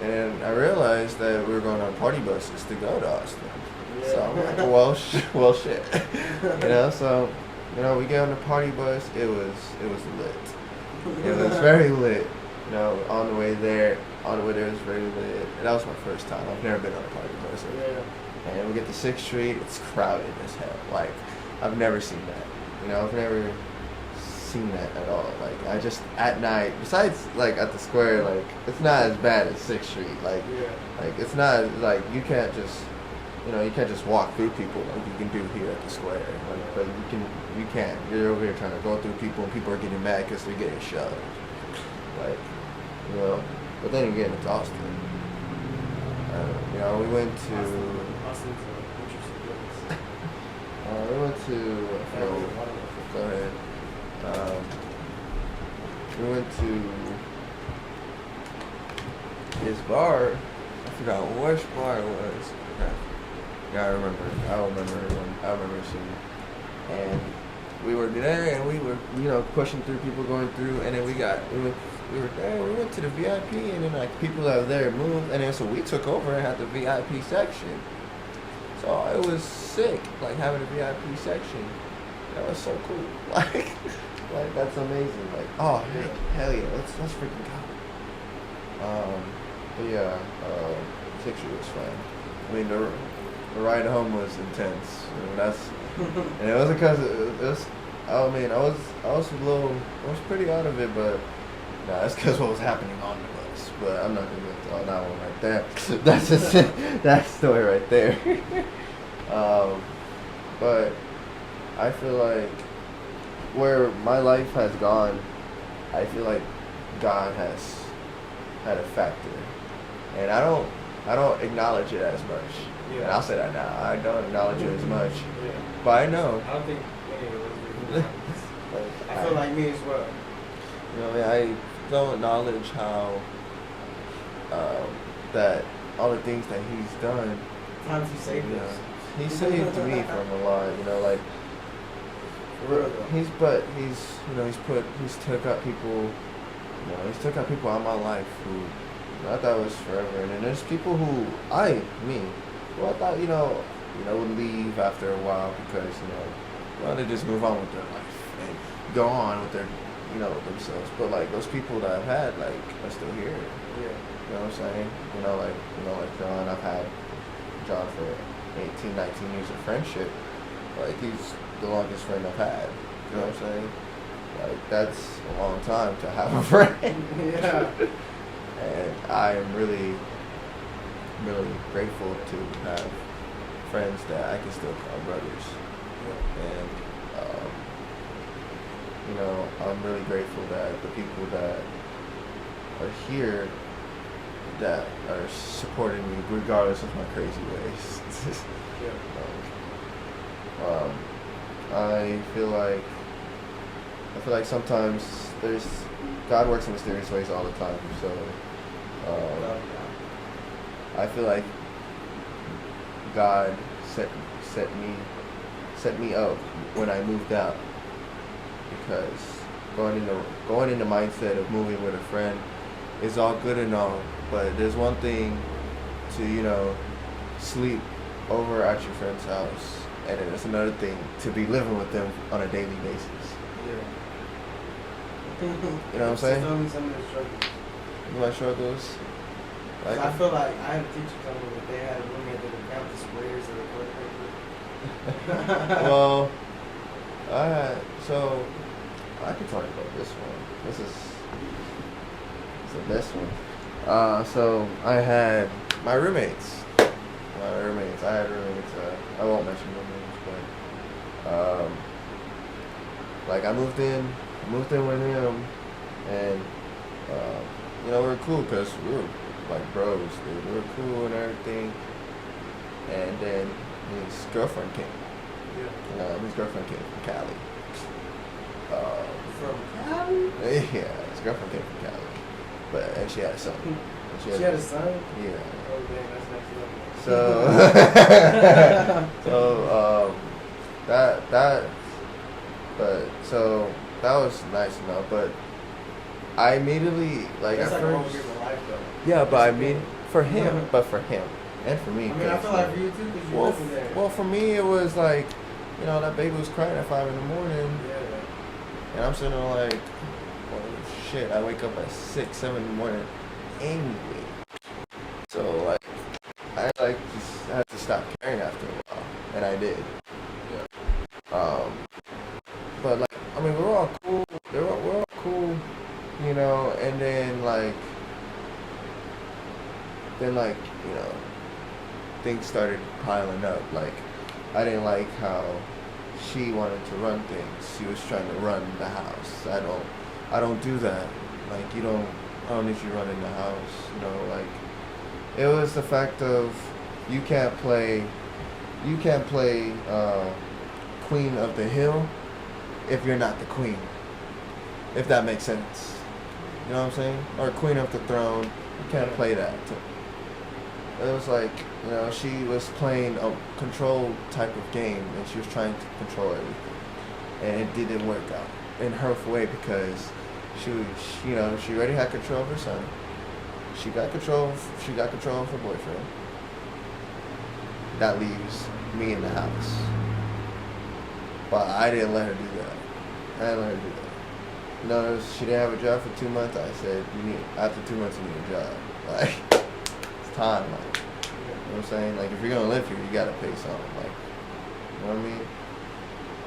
And I realized that we were going on party buses to go to Austin. Yeah. So I'm like, well, shit. You know, so we get on the party bus. It was lit. It was very lit. You know, on the way there it was very lit. And that was my first time. I've never been on a party bus. Yeah. And we get to 6th Street, it's crowded as hell. Like, I've never seen that. You know, I've never seen that at all. Like, I just, at night, besides, like, at the square, like, it's not as bad as 6th Street. Like, like it's not, like, you can't just walk through people like you can do here at the square. Like, but you can't. You're over here trying to go through people, and people are getting mad because they're getting shoved. Like, you know, but then again, it's Austin. You know, we went to... Austin's an interesting place. We went to... Go ahead. We went to this bar. I forgot which bar it was. Yeah, I remember seeing. And we were there, and we were, you know, pushing through people going through, and then we were there. We went to the VIP, and then like people that were there moved, and then so we took over and had the VIP section. So it was sick, like having a VIP section. That was so cool. Like that's amazing. Like, oh man, hell yeah, let's freaking go. But yeah, 6th Street was fun. I mean, the ride home was intense. I mean, and it wasn't because it was. I mean, I was pretty out of it, but nah, that's because what was happening on the bus. But I'm not gonna go into all that one right there. That's just that story right there. But I feel like where my life has gone, I feel like God has had a factor, and I don't acknowledge it as much. Yeah. And I'll say that now. I don't acknowledge it as much. Yeah. But I know. I don't think any of us do. I feel like me as well. You know, I don't acknowledge how that all the things that He's done. Times He saved us. He saved me from a lot. You know, like. For real though. He's took out people. You know, He's took out people out of my life who I thought was forever, and then there's people who I thought would leave after a while because they just move on with their life and go on with their themselves. But like those people that I've had like are still here. Yeah. You know what I'm saying? Like John. I've had John for 18, 19 years of friendship. Like he's the longest friend I've had. You know what I'm saying? Like that's a long time to have a friend. Yeah. And I am really, really grateful to have friends that I can still call brothers. Yeah. And, I'm really grateful that the people that are here that are supporting me regardless of my crazy ways. Yeah. I feel like sometimes God works in mysterious ways all the time. So I feel like God set me up when I moved out, because going in the mindset of moving with a friend is all good and all, but there's one thing to sleep over at your friend's house, and then there's another thing to be living with them on a daily basis. Yeah. You know what I'm saying? Tell me some of the struggles. My struggles. Like, I feel like I had a teacher tell me that they had a roommate that would count the squares of the toilet paper. Well, so I can talk about this one. This is the best one. So I had my roommates. I had roommates. I won't mention their names, but like I moved in with him, and we were cool because we were like bros, dude. We were cool and everything. And then his girlfriend came. Yeah. His girlfriend came from Cali. From Cali? Yeah, his girlfriend came from Cali, and she had a son. She had a son? Yeah. Oh dang, that's next level. So, that was nice enough, but I immediately like that's at like first. a life though. Yeah, but I mean for him, and for me. I mean, I feel like for you too, because you living there. Well, for me it was like, that baby was crying at 5 a.m. Yeah. And I'm sitting there like, well, shit. I wake up at 6, 7 a.m. anyway. So like, I just had to stop caring after a while, and I did. Yeah. But like, I mean, we're all cool. We're all cool, and then things started piling up. Like, I didn't like how she wanted to run things. She was trying to run the house. I don't do that. Like, I don't need you running the house. Like, it was the fact of you can't play Queen of the Hill if you're not the queen. If that makes sense. You know what I'm saying? Or Queen of the Throne. You can't play that. It was like, she was playing a control type of game, and she was trying to control everything, and it didn't work out in her way because she already had control of her son. She got control of her boyfriend. That leaves me in the house, but I didn't let her do that. She didn't have a job for 2 months. I said, after 2 months, you need a job. Like, it's time. Like, you know what I'm saying? Like, if you're gonna live here, you gotta pay something. Like, you know what I mean?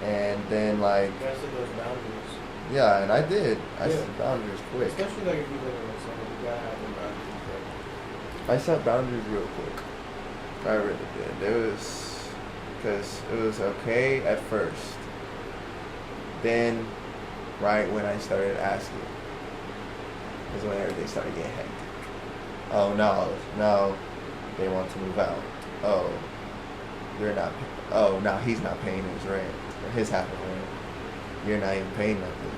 And then, like, you gotta set those boundaries. Yeah, and I did. I set boundaries quick. Especially like if you live with someone, you gotta have them boundaries. I set boundaries real quick. I really did. Because it was okay at first. Then, right when I started asking, is when everything started getting hectic. Oh, no, they want to move out. Oh, now he's not paying his rent, or his half of rent. You're not even paying nothing.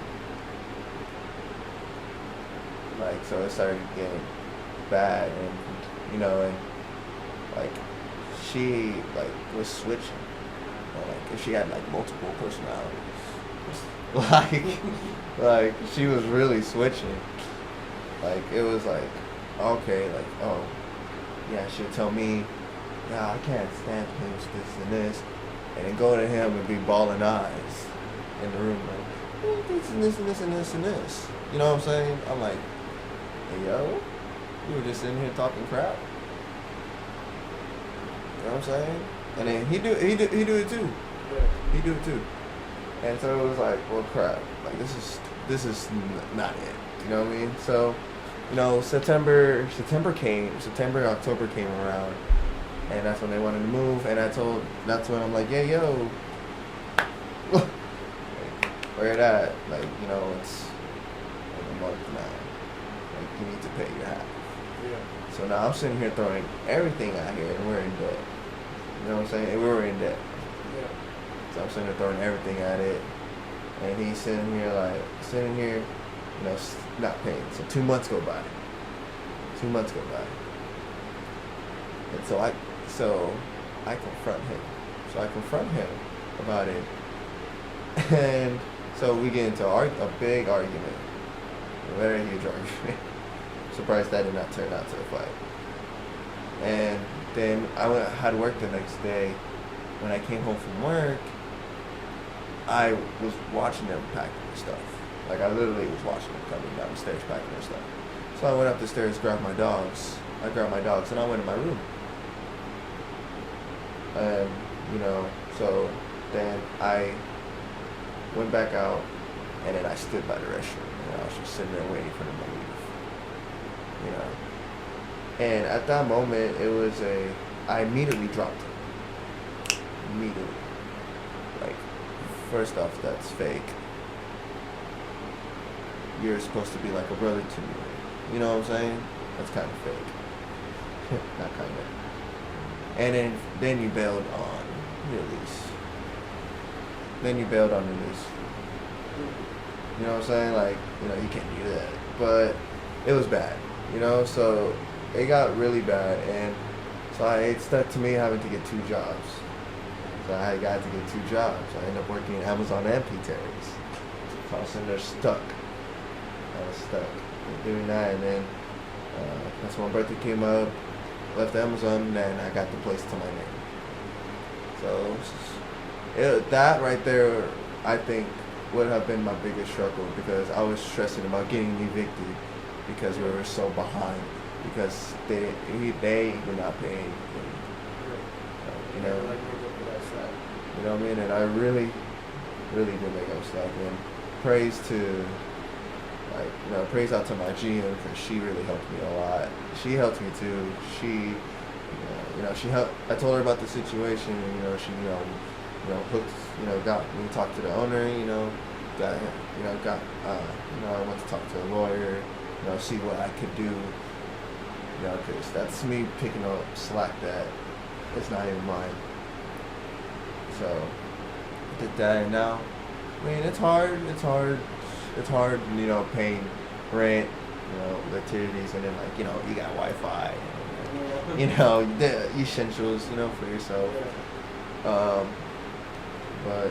Like, so it started getting bad, and, and, like, she, like, was switching. Like, if she had, like, multiple personalities. Like, she was really switching. Like, it was like, okay, like, oh, yeah, she'll tell me, yeah, I can't stand him, this and this, and then go to him and be bawling eyes in the room, like, this and this and this and this and this. You know what I'm saying? I'm like, hey, yo, we were just sitting here talking crap. You know what I'm saying? And then he do it too. He do it too. And so it was like, well, crap. Like, this is not it. You know what I mean? So, September, October came around, and that's when they wanted to move. And that's when I'm like, yeah, yo, like, where it at? Like, it's like a month now. Like, you need to pay your half. Yeah. So now I'm sitting here throwing everything out here, and we're in debt. You know what I'm saying? And we were in debt. Yeah. So I'm sitting there throwing everything at it, and he's sitting here, not paying. So 2 months go by. And so I confront him about it, and so we get into a big argument, a very huge argument. Surprised that did not turn out to a fight. And then I had work the next day. When I came home from work, I was watching them packing their stuff. Like, I literally was watching them coming down the stairs packing their stuff. So I went up the stairs, grabbed my dogs. And I went in my room. And, so then I went back out, and then I stood by the restroom. And I was just sitting there waiting for them to leave. And at that moment, I immediately dropped it. Immediately. Like, first off, that's fake. You're supposed to be like a brother to me. You know what I'm saying? That's kind of fake. Not kind of. And then you bailed on release. Then you bailed on release. You know what I'm saying? Like, you can't do that. But it was bad, so it got really bad. And so it stuck to me having to get 2 jobs. So I got to get 2 jobs. I ended up working at Amazon and P-Terry's. So I was sitting there stuck. I was stuck doing that. And then that's when my birthday came up. Left Amazon, and then I got the place to my name. So that right there, I think, would have been my biggest struggle, because I was stressing about getting evicted because we were so behind, because they were not paying. You know what I mean? And I really did make up slack. And praise out to my GM, because she really helped me a lot. She helped me too. She helped. I told her about the situation, and she hooked, got me to talk to the owner, I went to talk to a lawyer, see what I could do, because that's me picking up slack that it's not even mine. So I did that, and now, it's hard, paying rent, utilities, and then you got Wi-Fi, and, the essentials, for yourself. But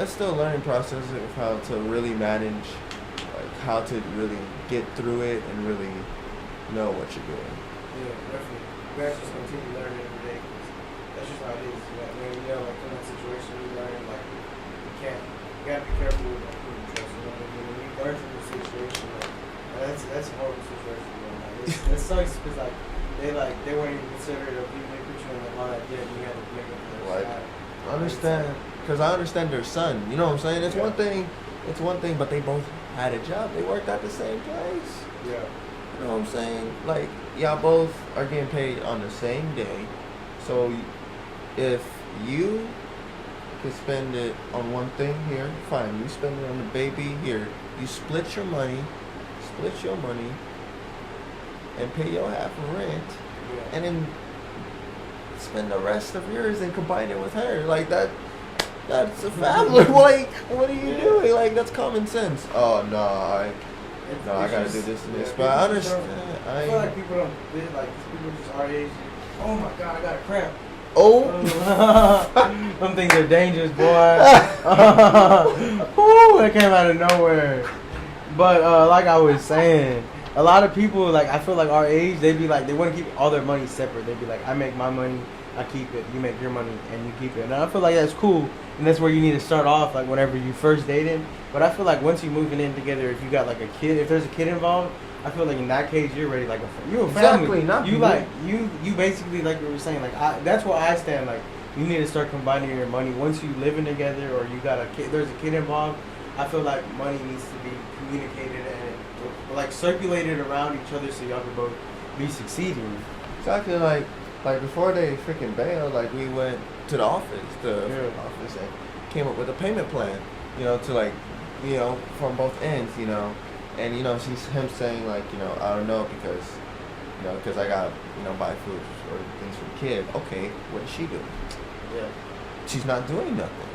it's still a learning process of how to really manage, how to really get through it and really know what you're doing. Yeah, definitely. You guys just continue learning every day, 'cause that's just how it is. In that situation, you learn, you gotta be careful with who you trust. When you learn from the situation, that's a horrible situation. It sucks because they weren't even considerate of you. They put you in all that debt, and you had to make up for their side. I understand their son. You know what I'm saying? It's one thing, but they both had a job. They worked at the same place. Yeah. You know what I'm saying? Y'all both are getting paid on the same day. So if you can spend it on one thing here, fine. You spend it on the baby here. You split your money, and pay your half of rent, and then spend the rest of yours and combine it with her. That's a family. What are you doing? That's common sense. Oh no, I gotta do this and this. But I understand. I feel like people don't people just our age. Oh my god, I got a cramp. Oh, some things are dangerous, boy. Woo, it came out of nowhere. But like I was saying, a lot of people, I feel like our age, they want to keep all their money separate. They be like, I make my money, I keep it. You make your money, and you keep it. And I feel like that's cool, and that's where you need to start off, whenever you first dating. But I feel like once you're moving in together, if you got a kid, if there's a kid involved, I feel like in that case you're ready you're a family. Exactly, you basically, like we were saying, that's where I stand. You need to start combining your money once you living together, or you got a kid. There's a kid involved. I feel like money needs to be communicated and circulated around each other, so y'all can both be succeeding. Exactly. Before they freaking bailed, we went to the office, and came up with a payment plan, to from both ends, and she's him saying I don't know, because I got buy food or things for the kid. Okay, what is she doing? Yeah, she's not doing nothing.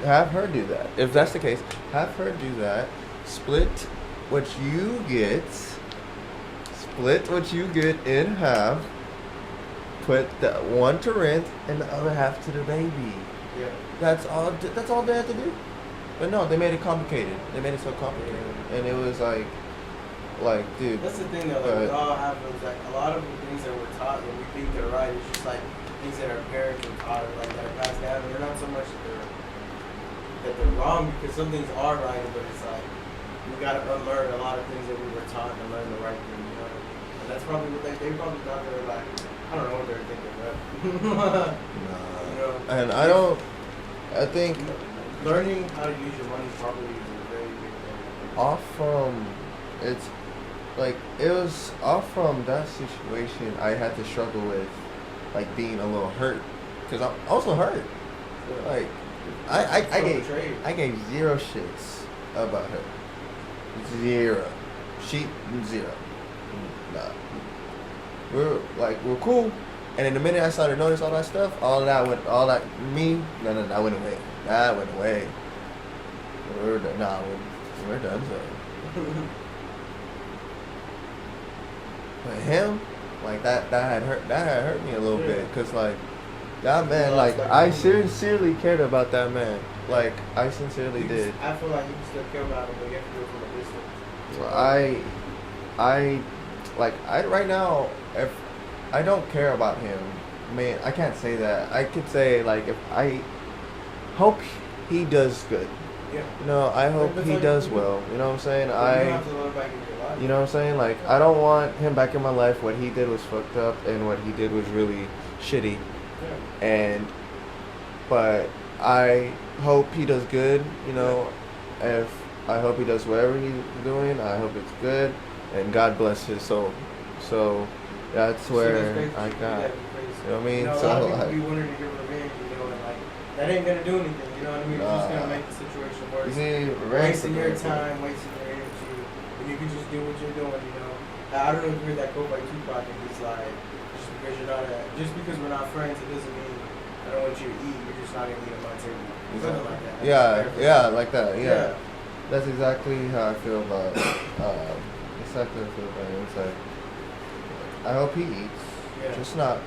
Have her do that. If that's the case, have her do that. Split what you get in half. Put the one to rent and the other half to the baby. Yeah. That's all they had to do. But no, they made it complicated. They made it so complicated, and it was dude. That's the thing though. We all have those. A lot of the things that we're taught that we think they're right. It's just things that our parents were taught, that are passed down. And they're not so much that they're wrong, because some things are right, but it's we gotta unlearn a lot of things that we were taught and learn the right thing. And that's probably what they probably thought they were I don't know what they were thinking, but And I think learning how to use your money properly is a very big thing. Off from, it's like it was off from that situation. I had to struggle with, like being a little hurt, cause I was a little hurt. Yeah. Like I gave zero shits about her. Zero. She zero. Nah. We're cool. And in the minute I started to notice all that stuff, that went away. That went away. We're done. Nah, we're done. So. But him, like that had hurt me a little bit, cause like that man, like I sincerely cared about that man. Like I sincerely did. I feel like you can still care about him, but you have to do it from a distance. Right now, if I don't care about him, man, I can't say that. I could say like if I hope he does good. Yeah. You know, I hope he does well. You know what I'm saying? You don't have to let him back in your life. You know what I'm saying? Like I don't want him back in my life. What he did was fucked up, and what he did was really shitty. Yeah. But I hope he does good. You know, if I hope he does whatever he's doing, I hope it's good, and God bless his soul. So that's where I got. You know what I mean? You know, so a lot of people be wanting to get revenge, you know, and like that ain't gonna do anything. You know what I mean? It's just gonna make the situation worse. You see, wasting your time, wasting your energy, when you can just do what you're doing. You know, I don't know if you heard that quote by Tupac, and he's like, just because we're not friends, it doesn't mean I don't want you to eat. You're just not gonna eat on my table. Something like that. Yeah, like that. Yeah. That's exactly how I feel about. Exactly how I feel about him. It's like, I hope he eats. Yeah. Just not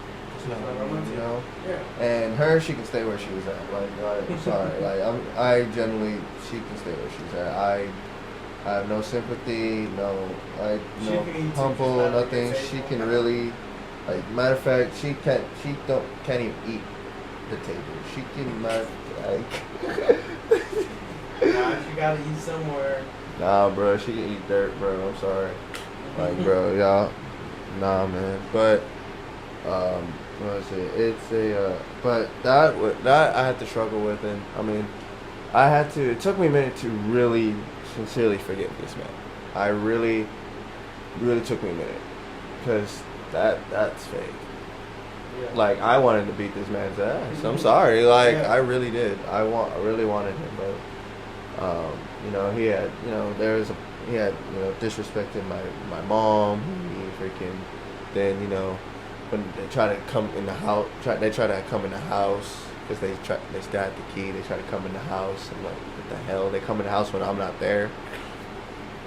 you know. Yeah. And her, she can stay where she was at. Like sorry, I generally, she can stay where she's at. I have no sympathy, no humble, nothing. She can really, like, matter of fact, she can't even eat the table. She can not, like. Nah, she gotta eat somewhere. Nah, bro, she can eat dirt, bro. I'm sorry. Like, bro, y'all. Nah, man. But, what was it? It's a, but that I had to struggle with, and I mean, it took me a minute to really sincerely forgive this man. I really took me a minute, because that's fake. Yeah. Like, I wanted to beat this man's ass. I'm sorry. Like, I really did. I really wanted him, but, you know, he had disrespected my mom. He freaking, then, you know, when they try to come in the house, they try to come in the house because they still had the key. They try to come in the house. I'm like, what the hell? They come in the house when I'm not there.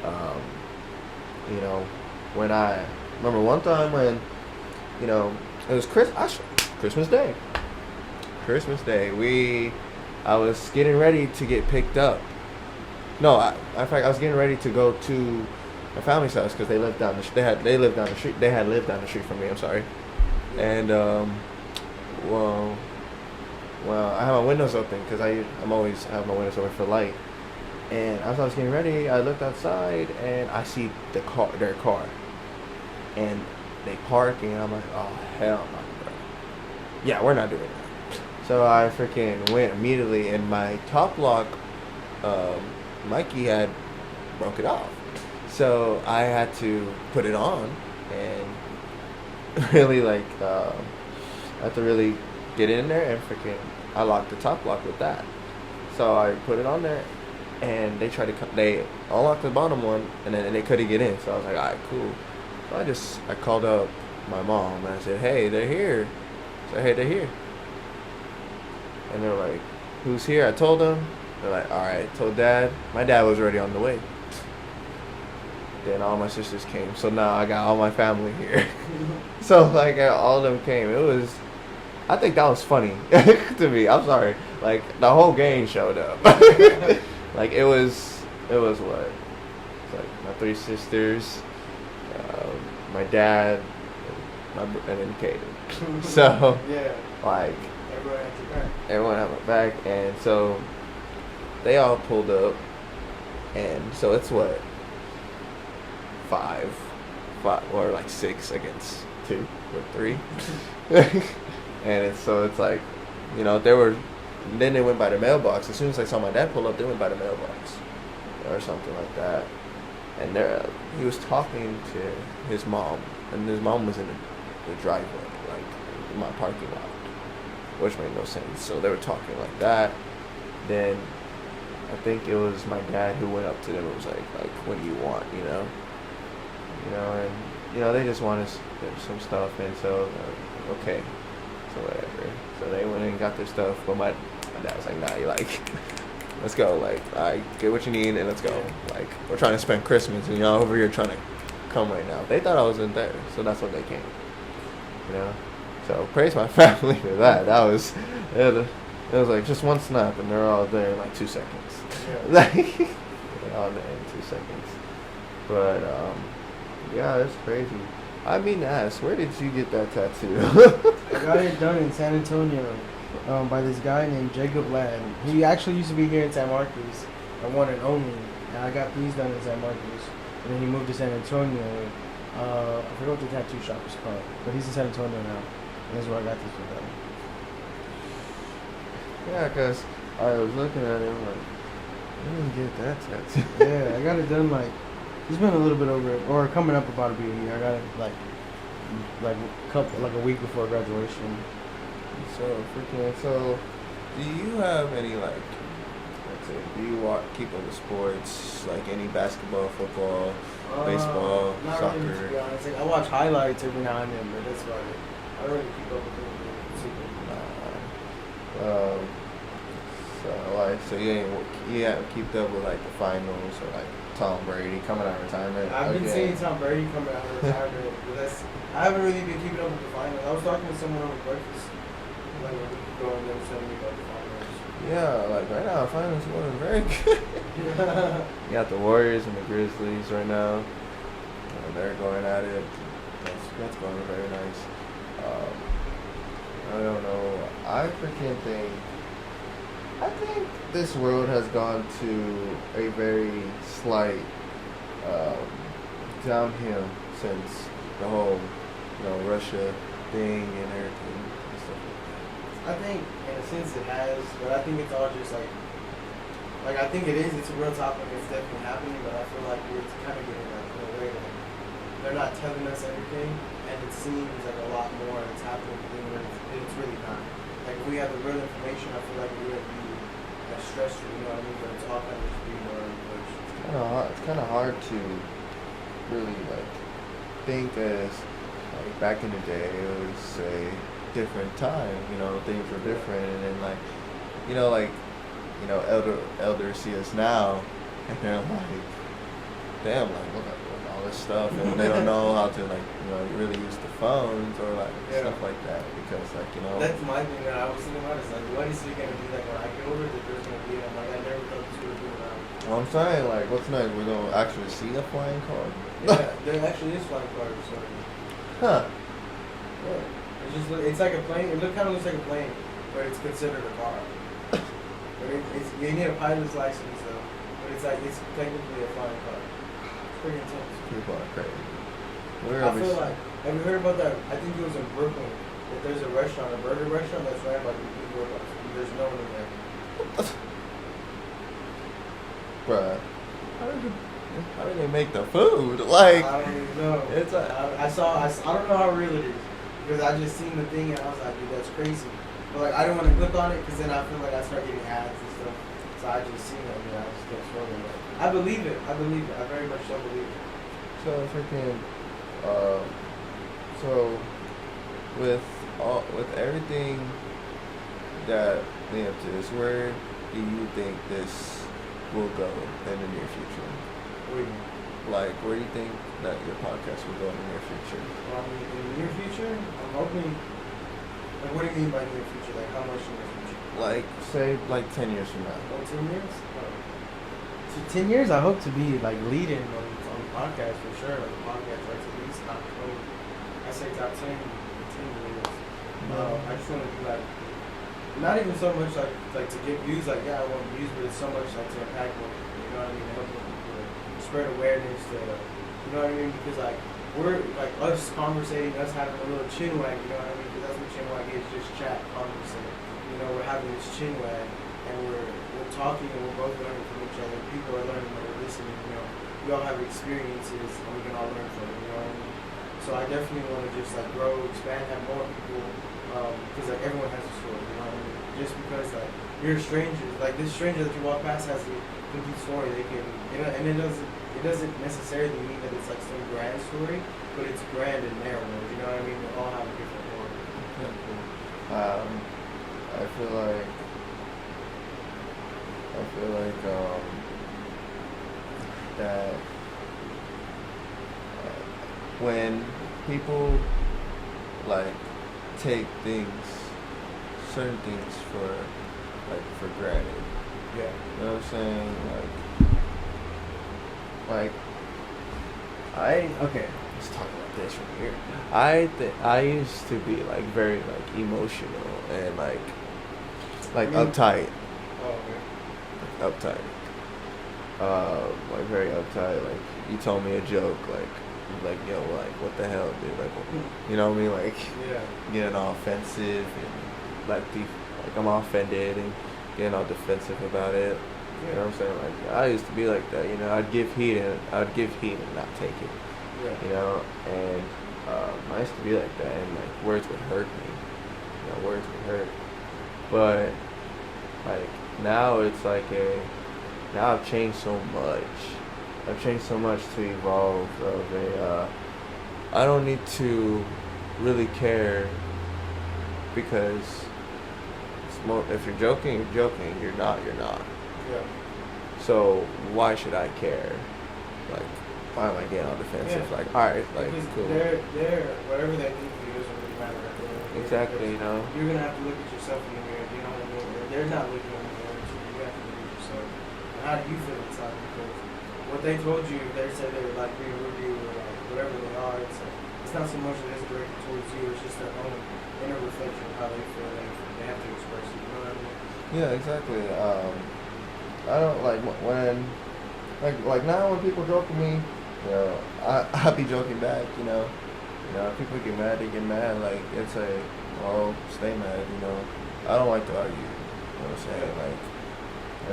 You know, when I remember one time when, you know, it was Christmas Day. I was getting ready to get picked up. No, in fact, I was getting ready to go to my family's house because they lived down the street. They lived down the street from me. I'm sorry. And well, I have my windows open because I'm always have my windows open for light. And as I was getting ready, I looked outside and I see their car, and they park, and I'm like, oh hell no, bro. Yeah, we're not doing that. So I freaking went immediately, and my top lock, Mikey had broke it off. So I had to put it on and really I had to really get in there and freaking I locked the top lock with that. So I put it on there and they unlocked the bottom one and then they couldn't get in. So I was like, alright, cool. So I called up my mom and I said, hey, they're here. So hey, they're here. And they're like, who's here? I told them. They're like, alright, told Dad. My dad was already on the way. Then all my sisters came. So now I got all my family here. So like all of them came. I think that was funny to me. I'm sorry. Like the whole gang showed up. Like it was what? It's like my 3 sisters, my dad, and then Kaden. So yeah. Like everyone had my back, and so they all pulled up, and so it's what? 5 or like 6 against 2 or 3. And it's like, you know, they were And then they went by the mailbox. As soon as I saw my dad pull up, they went by the mailbox or something like that. And there, he was talking to his mom, and his mom was in the driveway, like in my parking lot, which made no sense. So they were talking like that. Then I think it was my dad who went up to them and was like, what do you want, and they just wanted some stuff, and so okay, so whatever. So they went and got their stuff, but my dad was like, nah, you let's go, I get what you need and let's go. We're trying to spend Christmas and y'all over here trying to come right now. They thought I wasn't there, so that's what they came. So praise my family for that. That was it was like just one snap and they're all there in like 2 seconds. Yeah. They're all there in 2 seconds. But yeah, it's crazy. I mean to ask, where did you get that tattoo? I got it done in San Antonio. By this guy named Jacob Ladd. He actually used to be here in San Marcos, the one and only. And I got these done in San Marcos. And then he moved to San Antonio. I forgot what the tattoo shop is called, but he's in San Antonio now. And that's where I got this one done. Yeah, because I was looking at it like, I didn't get that tattoo. Yeah, I got it done it's been a little bit over, or coming up about a year. I got it like a week before graduation. So, do you have any do you keep up with sports, like any basketball, football, baseball, not soccer? Really, to be honest. I watch highlights every now and then, but that's about it. I don't really keep up with anything. So you haven't kept up with the finals or Tom Brady coming out of retirement? I've been seeing Tom Brady coming out of retirement, but I haven't really been keeping up with the finals. I was talking to someone over breakfast. A week ago, and they were telling me about the finals. Yeah, right now the finals are going very good. You got the Warriors and the Grizzlies right now. They're going at it. That's going very nice. I don't know. I think this world has gone to a very slight downhill since the whole Russia thing and everything. I think, in a sense, it has, but I think it's all just I think it is. It's a real topic. It's definitely happening, but I feel like we're kind of getting in a way they're not telling us everything, and it seems like a lot more is happening than it's really not. Like if we have the real information, I feel like we wouldn't be as stressful. You know what I mean? But it's all kind of just being more pushed. It's kind of hard to really think as back in the day it was a different time, things were different, and then elders see us now and they're like, damn, look at all this stuff, and they don't know how to really use the phones or stuff like that, because that's my thing that I was thinking about, is what is it gonna be like when I get older that there's gonna be, I'm I never thought this would be around. Well, I'm saying what's next? We're gonna actually see a flying car? Yeah, there actually is flying cars. So. Huh. Yeah. It's like a plane. It kind of looks like a plane, but it's considered a car. But you need a pilot's license though. But it's technically a flying car. It's pretty intense. People are crazy. I feel like, have you heard about that? I think it was in Brooklyn. That there's a restaurant, a burger restaurant that's ran by people robots. There's no one in there. Bruh. How do they make the food? I don't even know. It's I don't know how real it is. Because I just seen the thing and I was like, dude, that's crazy. But I didn't want to click on it because then I feel like I start getting ads and stuff. So I just seen it and I just kept scrolling. I believe it. I very much so believe it. So freaking, so with everything that led up to this, where do you think this will go in the near future? What do you mean? Where do you think that your podcast will go in the near future? Well, I mean, in the near future, I'm hoping. What do you mean by near future? How much in the future? Say 10 years from now. Oh, 10 years? So 10 years, I hope to be leading on the podcast for sure. The podcast, at least top 20. I say top 10 in 10 years. I just want to be not even so much to get views. Yeah, I want views, but it's so much to impact people. You know what I mean? Helping people spread awareness to, you know what I mean? Because we're us conversating, us having a little chin wag, you know what I mean? Because that's what chin wag is, just chat, conversate. You we're having this chin wag, and we're talking, and we're both learning from each other. People are learning, and we're listening. We all have experiences, and we can all learn from it. You know what I mean? So I definitely want to just like grow, expand, have more people, because like everyone has a story. You know what I mean? Just because like you're a stranger, like this stranger that you walk past has a complete story. They can, and it doesn't necessarily mean that it's like some grand story, but it's grand in their world. You know what I mean? They all have a different world. I feel like that when people like take certain things for granted. Yeah. You know what I'm saying? Okay, let's talk about this right here. I used to be like very like emotional and like uptight. Oh, okay. Uptight. Like very uptight. Like you told me a joke, like yo, like what the hell, dude? Like, you know what I mean? Like, Yeah. getting all offensive and like I'm all offended and getting all defensive about it. You know what I'm saying? Like I used to be like that. I'd give heat and not take it. Yeah. And I used to be like that, and like words would hurt me. Words would hurt. But like now it's like now I've changed so much. I've changed so much to evolve I don't need to really care because if you're joking, you're joking. You're not. Yeah. So why should I care? Like, why am I getting all defensive? Yeah. Like, all right, like, because cool. they're whatever they do for you doesn't really matter at the end of the day. Exactly, You're gonna have to look at yourself in the mirror. You know what I mean? They're not looking in the mirror, so you have to look at yourself. And how do you feel inside? Because what they told you, they said they were like being rude to you or like whatever they are. It's not so much that it's directed towards you. It's just their own inner reflection of how they feel. They have to express it. You know what I mean? Yeah, exactly. I don't like when, like now when people joke with me, I be joking back. If people get mad, they get mad. Like it's well, stay mad. I don't like to argue. You know what I'm saying? Like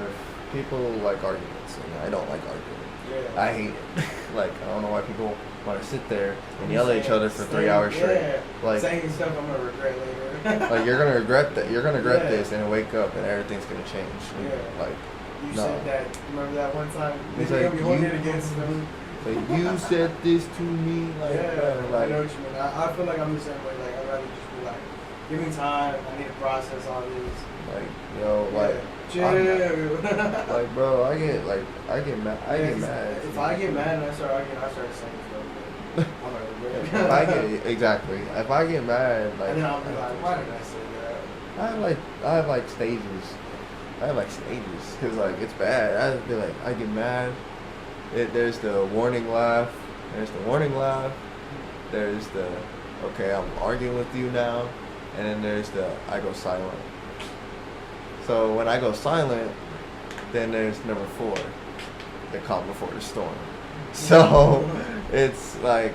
if people like arguments, and I don't like arguing. Yeah. I hate it. Like I don't know why people want to sit there and yell at each other for 3 hours straight. Yeah. Like saying stuff I'm gonna regret later. like you're gonna regret that. You're gonna regret this and wake up and everything's gonna change. Yeah. Like You no. said that. Remember that one time? He's You're like, gonna be holding it you- against them. Like you said this to me. Like Yeah, like I know what you mean. I feel like I'm the same way. Like I'd rather just be like, give me time. I need to process all this. like yo like chill. like bro, I get mad. I get mad. If I get mad and I start arguing, I start saying stuff. I'm like, If I get exactly. If I get mad, like and then I'll be like, why did I say that? I have like stages. Cause like it's bad. I be like I get mad. There's the warning laugh. There's the okay, I'm arguing with you now, and then there's the I go silent. So when I go silent, then there's number 4, the calm before the storm. So it's like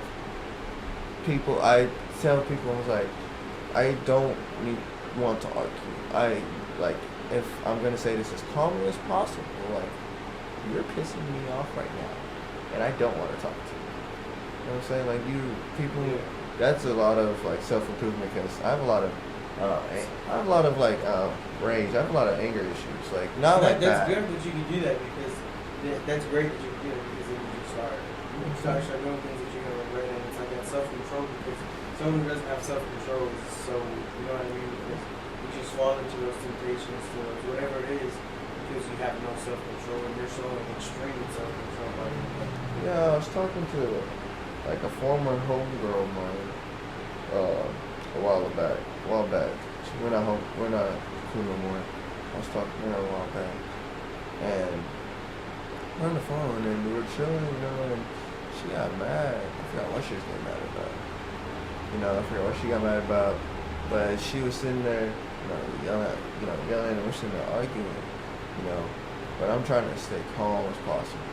I tell people, I was like, I don't want to argue. If I'm gonna say this as calmly as possible, like you're pissing me off right now, and I don't want to talk to you. You know what I'm saying? Like that's a lot of like self-improvement because I have a lot of like rage. I have a lot of anger issues. Like not like that's that. good that you can do that because that's great that you can do it because then you start doing things that you're gonna regret, and it's like that self-control because someone who doesn't have self-control is so, you know what I mean? Because you just fall into those temptations towards whatever it is because you have no self-control and you're showing extreme self-control. Yeah, I was talking to like a former homegirl of mine a while back. We're not cool no more. I was talking to her a while back, and we're on the phone and we were chilling, and she got mad. I forgot what she was getting mad about. I forgot what she got mad about, but she was sitting there, yelling, and we're sitting there arguing, But I'm trying to stay calm as possible.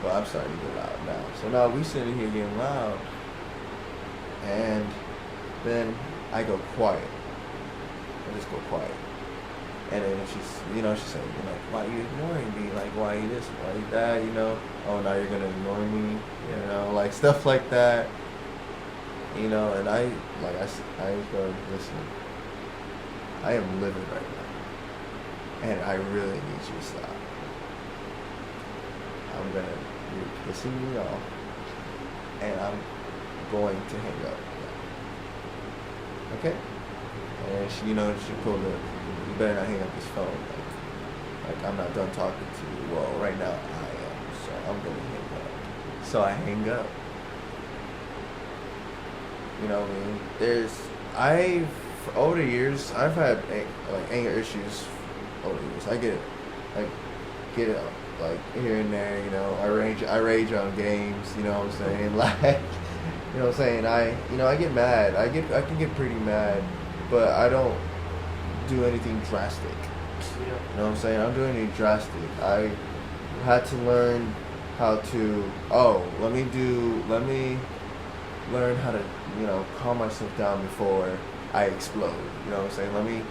But I'm starting to get loud now. So now we sitting here getting loud, and then I go quiet. I just go quiet. And then she said, like, why are you ignoring me? Like, why you this? Why you that? Oh, now you're gonna ignore me? Like stuff like that. And I go, listen, I am living right now, and I really need you to stop. You're pissing me off, and I'm going to hang up. Okay? And she pulled it. You better not hang up this phone. Like I'm not done talking to you. Well, right now I am, so I'm gonna hang up. So I hang up. You know what I mean? Over the years, I've had anger issues over the years. I get it like here and there, I rage on games, you know what I'm saying? Like, you know what I'm saying? I get mad. I can get pretty mad, but I don't do anything drastic. Yeah. You know what I'm saying? I don't do anything drastic. I had to learn how to let me learn how to, calm myself down before I explode. You know what I'm saying? Let me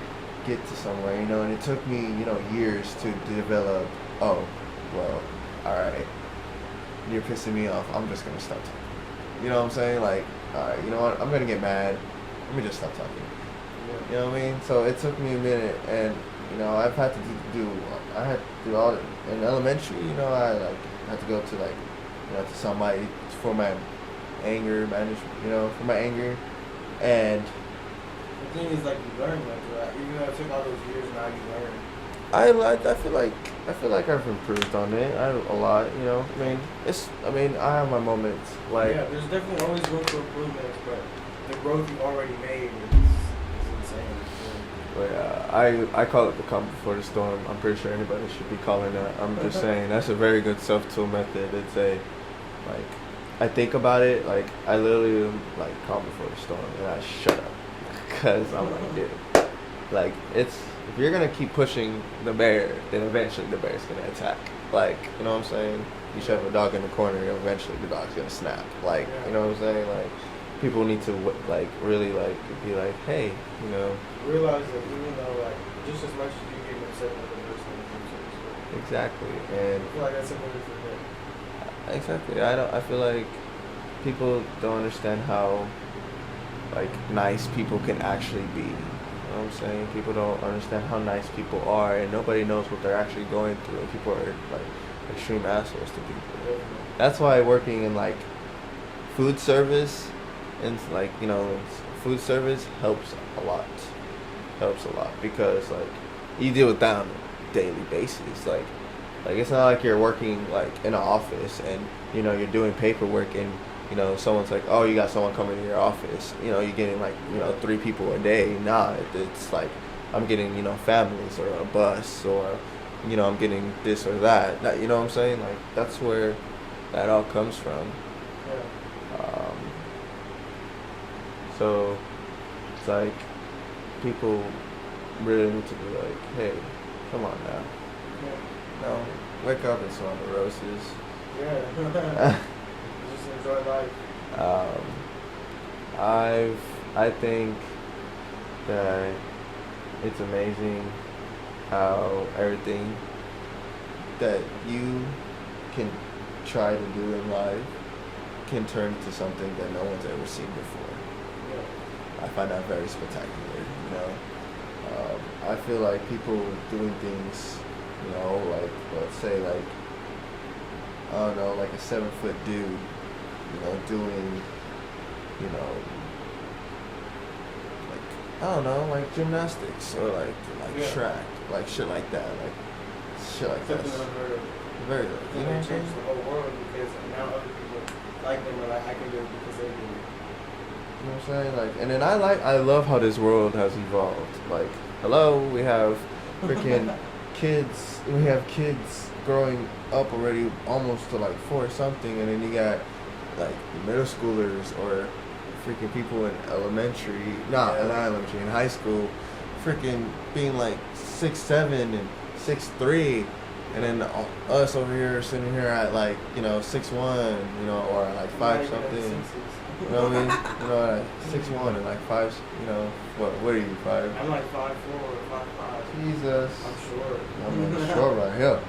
get to somewhere, and it took me, years to develop, well, alright, you're pissing me off, I'm just gonna stop talking. You know what I'm saying? Like, alright, you know what, I'm gonna get mad, let me just stop talking. Yeah. You know what I mean? So it took me a minute, and, I've had to do all it. In elementary, I had to go to to somebody for my anger management, for my anger, and the thing is, like, you learn, even though it took all those years, now you learn. I feel like I've improved on it a lot. I have my moments. Like, yeah, there's definitely always room for improvements, but the growth you already made is insane. But I call it the calm before the storm. I'm pretty sure anybody should be calling that. I'm just saying that's a very good self-tool method. It's I think about it, I literally am calm before the storm, and I shut up, because I'm dude, if you're gonna keep pushing the bear, then eventually the bear's gonna attack. You know what I'm saying? You shove a dog in the corner, eventually the dog's gonna snap. You know what I'm saying? People need to really be hey, realize that even though just as much as you get upset with the person, exactly, and I feel like that's something we forget. Exactly. I feel like people don't understand how nice people can actually be. You know what I'm saying? People don't understand how nice people are, and nobody knows what they're actually going through. And people are extreme assholes to people. That's why working in food service and food service helps a lot. Because you deal with that on a daily basis. It's not like you're working in an office and you're doing paperwork and someone's oh, you got someone coming to your office, you're getting 3 people a day. Nah, it's I'm getting families or a bus or I'm getting this or that, you know what I'm saying? That's where that all comes from. Yeah. So it's people really need to be hey, come on now. Yeah. No, wake up and smell the roses. Yeah. Just enjoy life. I think that it's amazing how everything that you can try to do in life can turn into something that no one's ever seen before. Yeah. I find that very spectacular, I feel like people doing things, let's say I don't know, a 7-foot dude, doing, I don't know, gymnastics or yeah. track, shit like that, shit like that. Very good. You know what I'm saying? Changed the whole world because now other people like them or I can do it because they do it. You know what I'm saying? And then I love how this world has evolved. Hello, we have freaking kids. We have kids growing up already almost to 4 something, and then you got middle schoolers or freaking people in elementary, not elementary, in high school, freaking being 6'7" and 6'3", And then us over here sitting here at like 6'1", or like 5 something. You know what I mean? At 6'1" and like 5. What are you 5? I'm like 5'4" or 5'5". Jesus. I'm short. I'm short right here.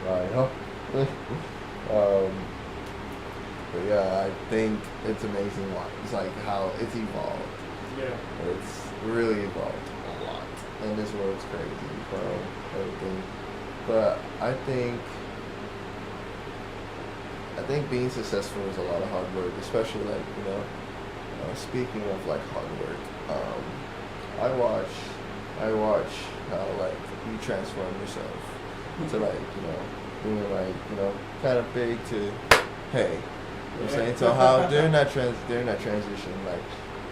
Right, huh? But yeah, I think it's amazing. It's like how it's evolved. Yeah. It's really evolved a lot, and this world's crazy, bro. Everything. But I think being successful is a lot of hard work, especially like speaking of like hard work. I watch how like you transform yourself to like doing like kind of big to hey, you know what I'm saying? So how during that transition, like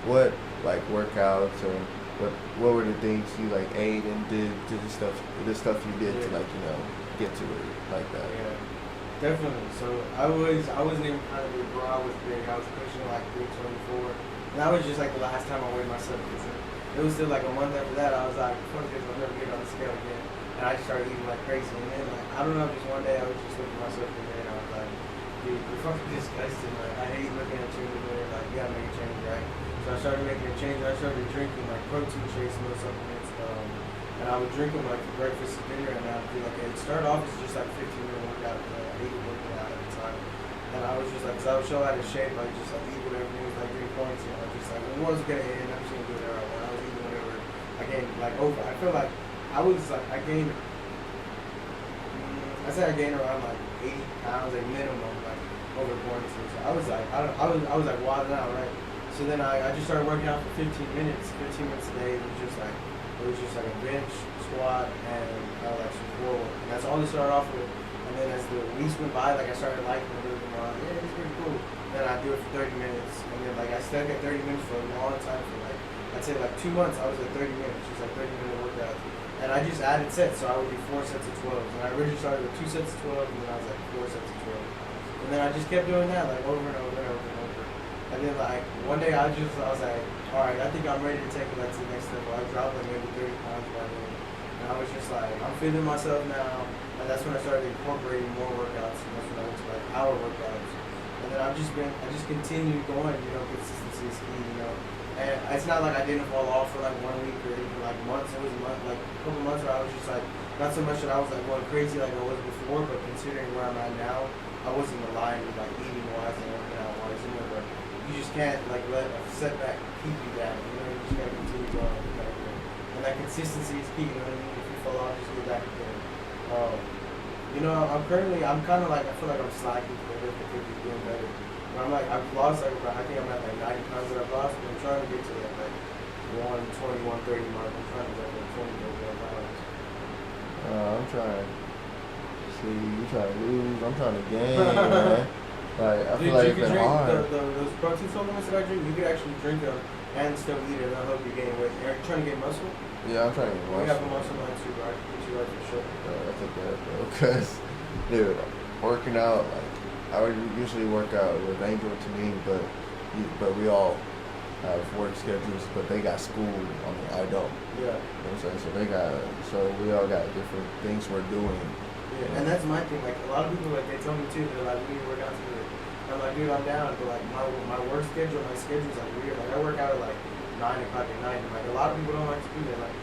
what like workouts or what were the things you like ate and did to the stuff you did to like get to it like that? Yeah, definitely. So I wasn't even kind of big, bro. I was big. I was pushing like 324, and that was just like the last time I weighed myself. It was still like a month after that. I was like, fuck this, I'll never get on the scale again. And I just started eating like crazy. And then like I don't know, just one day I was just looking at myself in the mirror and I was like, dude, you're fucking disgusting. Like I hate looking at you in the mirror. Like you gotta make a change, right? So I started making a change. I started drinking like protein shakes and those supplements. And I would drink them like for breakfast and dinner. And I would do like it started off as just like 15-minute workout. I hated working out at the time. And I was just like, cause I was so out of shape. Like just like eat whatever it was, like 3 points. And I was just like, when was gonna end, I'm just gonna do whatever I want. I was eating whatever. I gained like over. I feel like I gained. I say I gained around like 80 pounds, like minimum, like over quarantine. So I was like, I was like wilding out, right? So then I just started working out for 15 minutes a day. It was just like a bench, squat, and like some core work. And that's all it started off with. And then as the weeks went by, like I started liking it a little bit more. Like, yeah, it's pretty cool. Then I do it for 30 minutes, and then like I stuck at 30 minutes for a long time. For like I'd say like 2 months, I was at 30 minutes, just like 30-minute workouts. And I just added sets, so I would do 4 sets of 12. And I originally started with 2 sets of 12, and then I was like 4 sets of 12. And then I just kept doing that like over and over and over and over. And then like one day I was like, all right, I think I'm ready to take it like to the next level. I dropped like maybe 30 pounds by then. And I was just like, I'm feeling myself now. And that's when I started incorporating more workouts. And that's when I went to like power workouts. And then I just continued going, consistency is key, And it's not like I didn't fall off for like 1 week or even like months. It was like a couple months where I was just like, not so much that I was like going crazy like I was before, but considering where I'm at now, I wasn't aligned with like eating wise and working out wise. You just can't like let a setback keep you down. You just gotta continue going. And that consistency is key. You know what I mean? If you fall off, just get back again. I'm kind of like I feel like I'm slacking for a little bit, could be doing better. But I'm like I've lost like I think I'm at like 90 pounds that I've lost, but I'm trying to get to that like 120, 130 mark. I'm trying to get like 20 pounds. I'm trying. See, you trying to lose. I'm trying to gain, man. Like, I feel like it's been hard. Those protein supplements that I drink, you could actually drink them and still eat it, and that'll help you gain weight. Are you trying to gain muscle? Yeah, I'm trying to gain muscle. We have a muscle line too, bro. I can get you right for sure. That's a good, bro. Because, dude, working out, like, I would usually work out with Angel to me, but we all have work schedules, but they got school. I mean, I don't. Yeah. You know what I'm saying? So we all got different things we're doing. Yeah, and that's my thing. Like, a lot of people, like, they tell me too, they're like, we need to work out together. I'm like, dude, I'm down, but like my work schedule, my schedule's like weird. Like I work out at like 9 o'clock at night, and like a lot of people don't like to do that. Like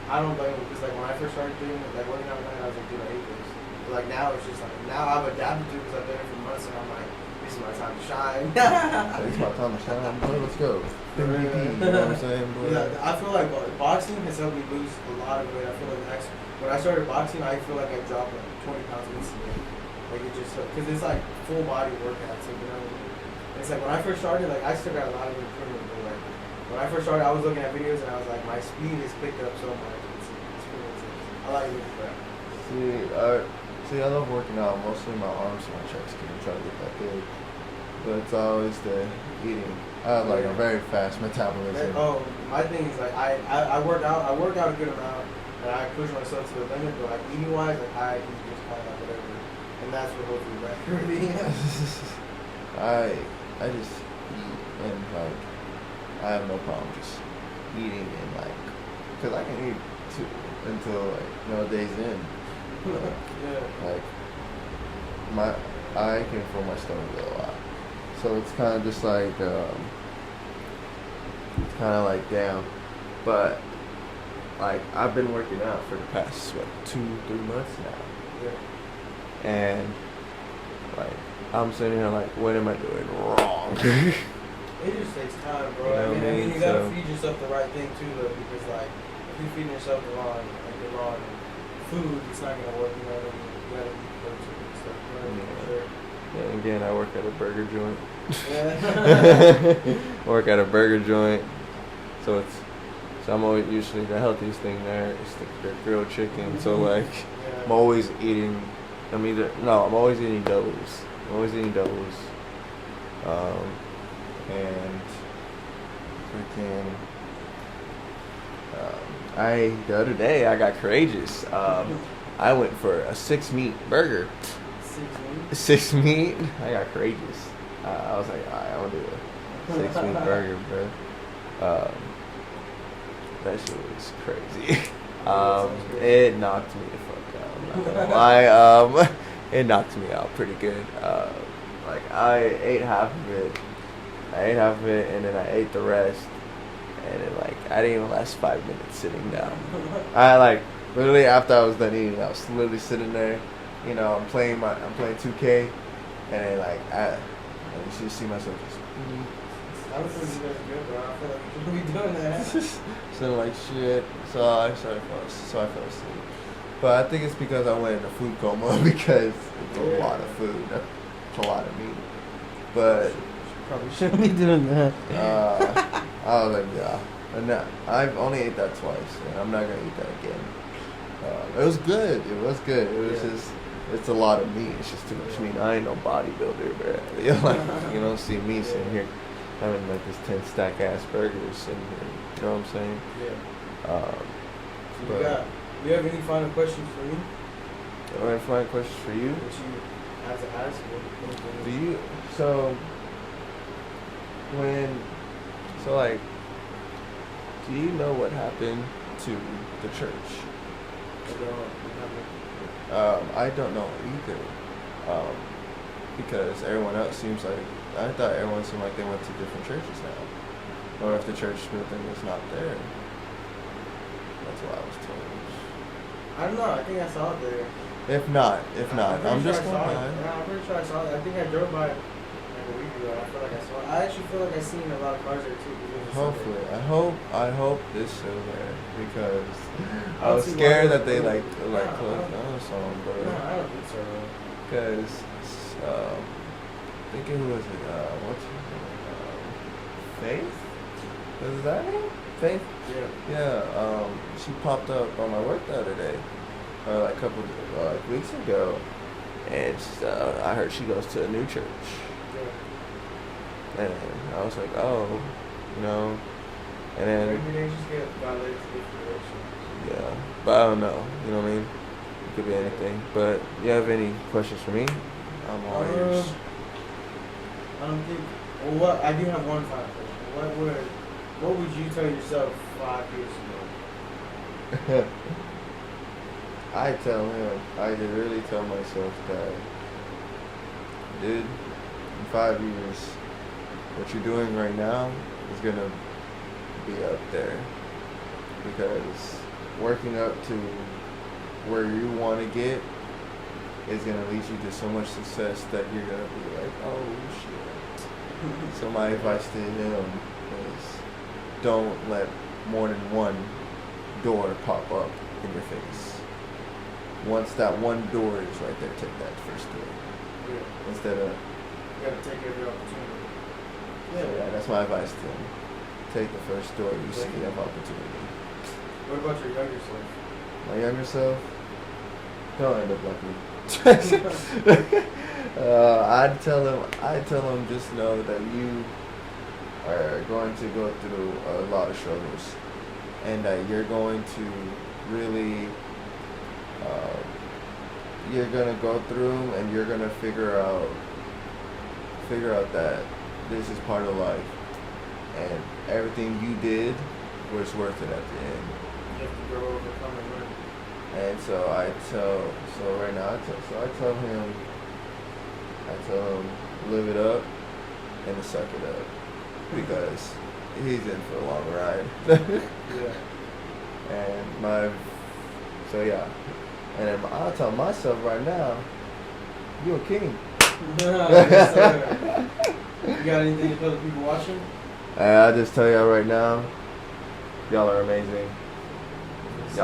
I don't blame them because like when I first started doing it, like working out at night, I was like, dude, I hate this. But like now it's just like I've adapted to it because I've done it for months, and I'm like, this is my time to shine. It's my time to shine. Boy, let's go. MVP, you know what I'm saying? Boy. Yeah, I feel like boxing has helped me lose a lot of weight. I feel like when I started boxing, I feel like I dropped like 20 pounds instantly. Like it just, because it's like full body workouts, you know what I mean? It's like when I first started, like I still got a lot of improvement, but like when I first started, I was looking at videos and I was like, my speed has picked up so much. It's pretty intense. I like looking for that. See, I love working out. Mostly my arms and my chest can try to get that big, but it's always the eating. I have like a very fast metabolism. My thing is like I work out a good amount, and I push myself to the limit, but like eating wise, like I can just kind of like whatever. And that's what holds me back, really. I just eat and like I have no problem just eating and like, cause I can eat until like days in, Yeah. Like I can feel my stomach a lot, so it's kind of just like it's kind of like damn, but like I've been working out for the past 2-3 months now, Yeah. and like I'm sitting here like, what am I doing wrong? It just takes time, bro. You know I mean, you gotta so, feed yourself the right thing too, though, because like if you're feeding yourself the wrong food, it's not gonna work. You know what I mean? You gotta eat protein and stuff. You know what I mean? Sure. and again, I work at a burger joint. Yeah. Work at a burger joint, so I'm always usually the healthiest thing there is the grilled chicken. So like Yeah. I'm always eating. I'm always eating doubles. And freaking. The other day I got courageous. I went for a 6-meat burger. 6 weeks. 6 meat. I got courageous. I was like, alright, I'm gonna do a 6-meat burger, bro. That shit was crazy. It knocked me the fuck out. I'm not gonna lie. It knocked me out pretty good. Like I ate half of it, and then I ate the rest, and it like I didn't even last 5 minutes sitting down. I like literally after I was done eating, I was literally sitting there. You know, I'm playing 2K, and then like you should see myself just. I don't think you guys are good, bro. I feel like you shouldn't be doing that. So like shit. So I fell asleep. But I think it's because I went into food coma because it's a lot of food. It's a lot of meat. But Probably shouldn't be doing that. I was like, yeah. And I've only ate that twice, and I'm not gonna eat that again. It was good. It was just. It's a lot of meat. It's just too much meat. I ain't no bodybuilder, bro. You don't see me sitting here having like this 10 stack ass burgers sitting here. You know what I'm saying? Yeah. Do you have any final questions for me? Any final questions for you? That you have to ask? Do you know what happened to the church? I don't know either. Because everyone else seems like, I thought everyone seemed like they went to different churches now. Or if the church building is not there. That's what I was told. I don't know. I think I saw it there. If not, I'm just going by. I'm pretty sure I saw it. I think I drove by it like a week ago. I feel like I saw it. I actually feel like I seen a lot of cars there too. Hopefully, I hope this still there because I was scared that they like closed down or something, but no, I don't think so. Because thinking who was it? What's her name? Faith? Was that her name? Faith? Yeah. Yeah. She popped up on my work the other day, or like a couple weeks ago, and I heard she goes to a new church. Yeah. And I was like, oh, you know, and then maybe they just get violated to get direction. yeah, but I don't know. You know what I mean? It could be anything. But you have any questions for me? I'm all ears. I don't think. Well, I do have one final question. What would you tell yourself 5 years ago? I could really tell myself that, dude, in 5 years, what you're doing right now is gonna be up there, because working up to where you want to get is gonna lead you to so much success that you're gonna be like, oh shit. So my advice to him is, don't let more than one door pop up in your face. Once that one door is right there, take that first door. Yeah. Instead of... You gotta take every opportunity. So yeah, that's my advice to him. Take the first door you see of opportunity. What about your younger self? My younger self? Don't end up like me. I'd tell him just know that you are going to go through a lot of struggles, and that you're going to really, you're gonna go through them, and you're gonna figure out that this is part of life, and everything you did was worth it at the end. You have to grow, overcome, and learn. And so right now, I tell him, live it up and to suck it up, because he's in for a long ride. Yeah. And and then I tell myself right now, you a king. Yes, sir. You got anything to tell the people watching? I just tell y'all right now, y'all are amazing. Yes,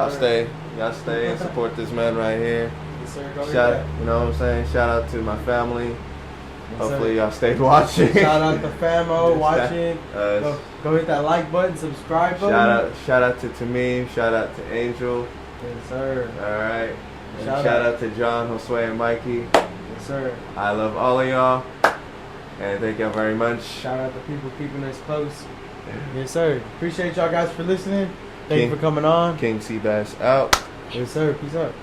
Y'all stay and support this man right here. Yes, sir. You know what I'm saying? Shout out to my family. Yes, Hopefully sir. y'all stayed watching. Shout out to Famo watching. Go Go hit that like button, subscribe button. Shout out to Tamim. Shout out to Angel. Yes, sir. All right. And shout out to John, Josue, and Mikey. Yes, sir. I love all of y'all. And thank y'all very much. Shout out to people keeping us close. Yes, sir. Appreciate y'all guys for listening. Thank you for coming on. King Seabass out. Yes, sir. Peace out.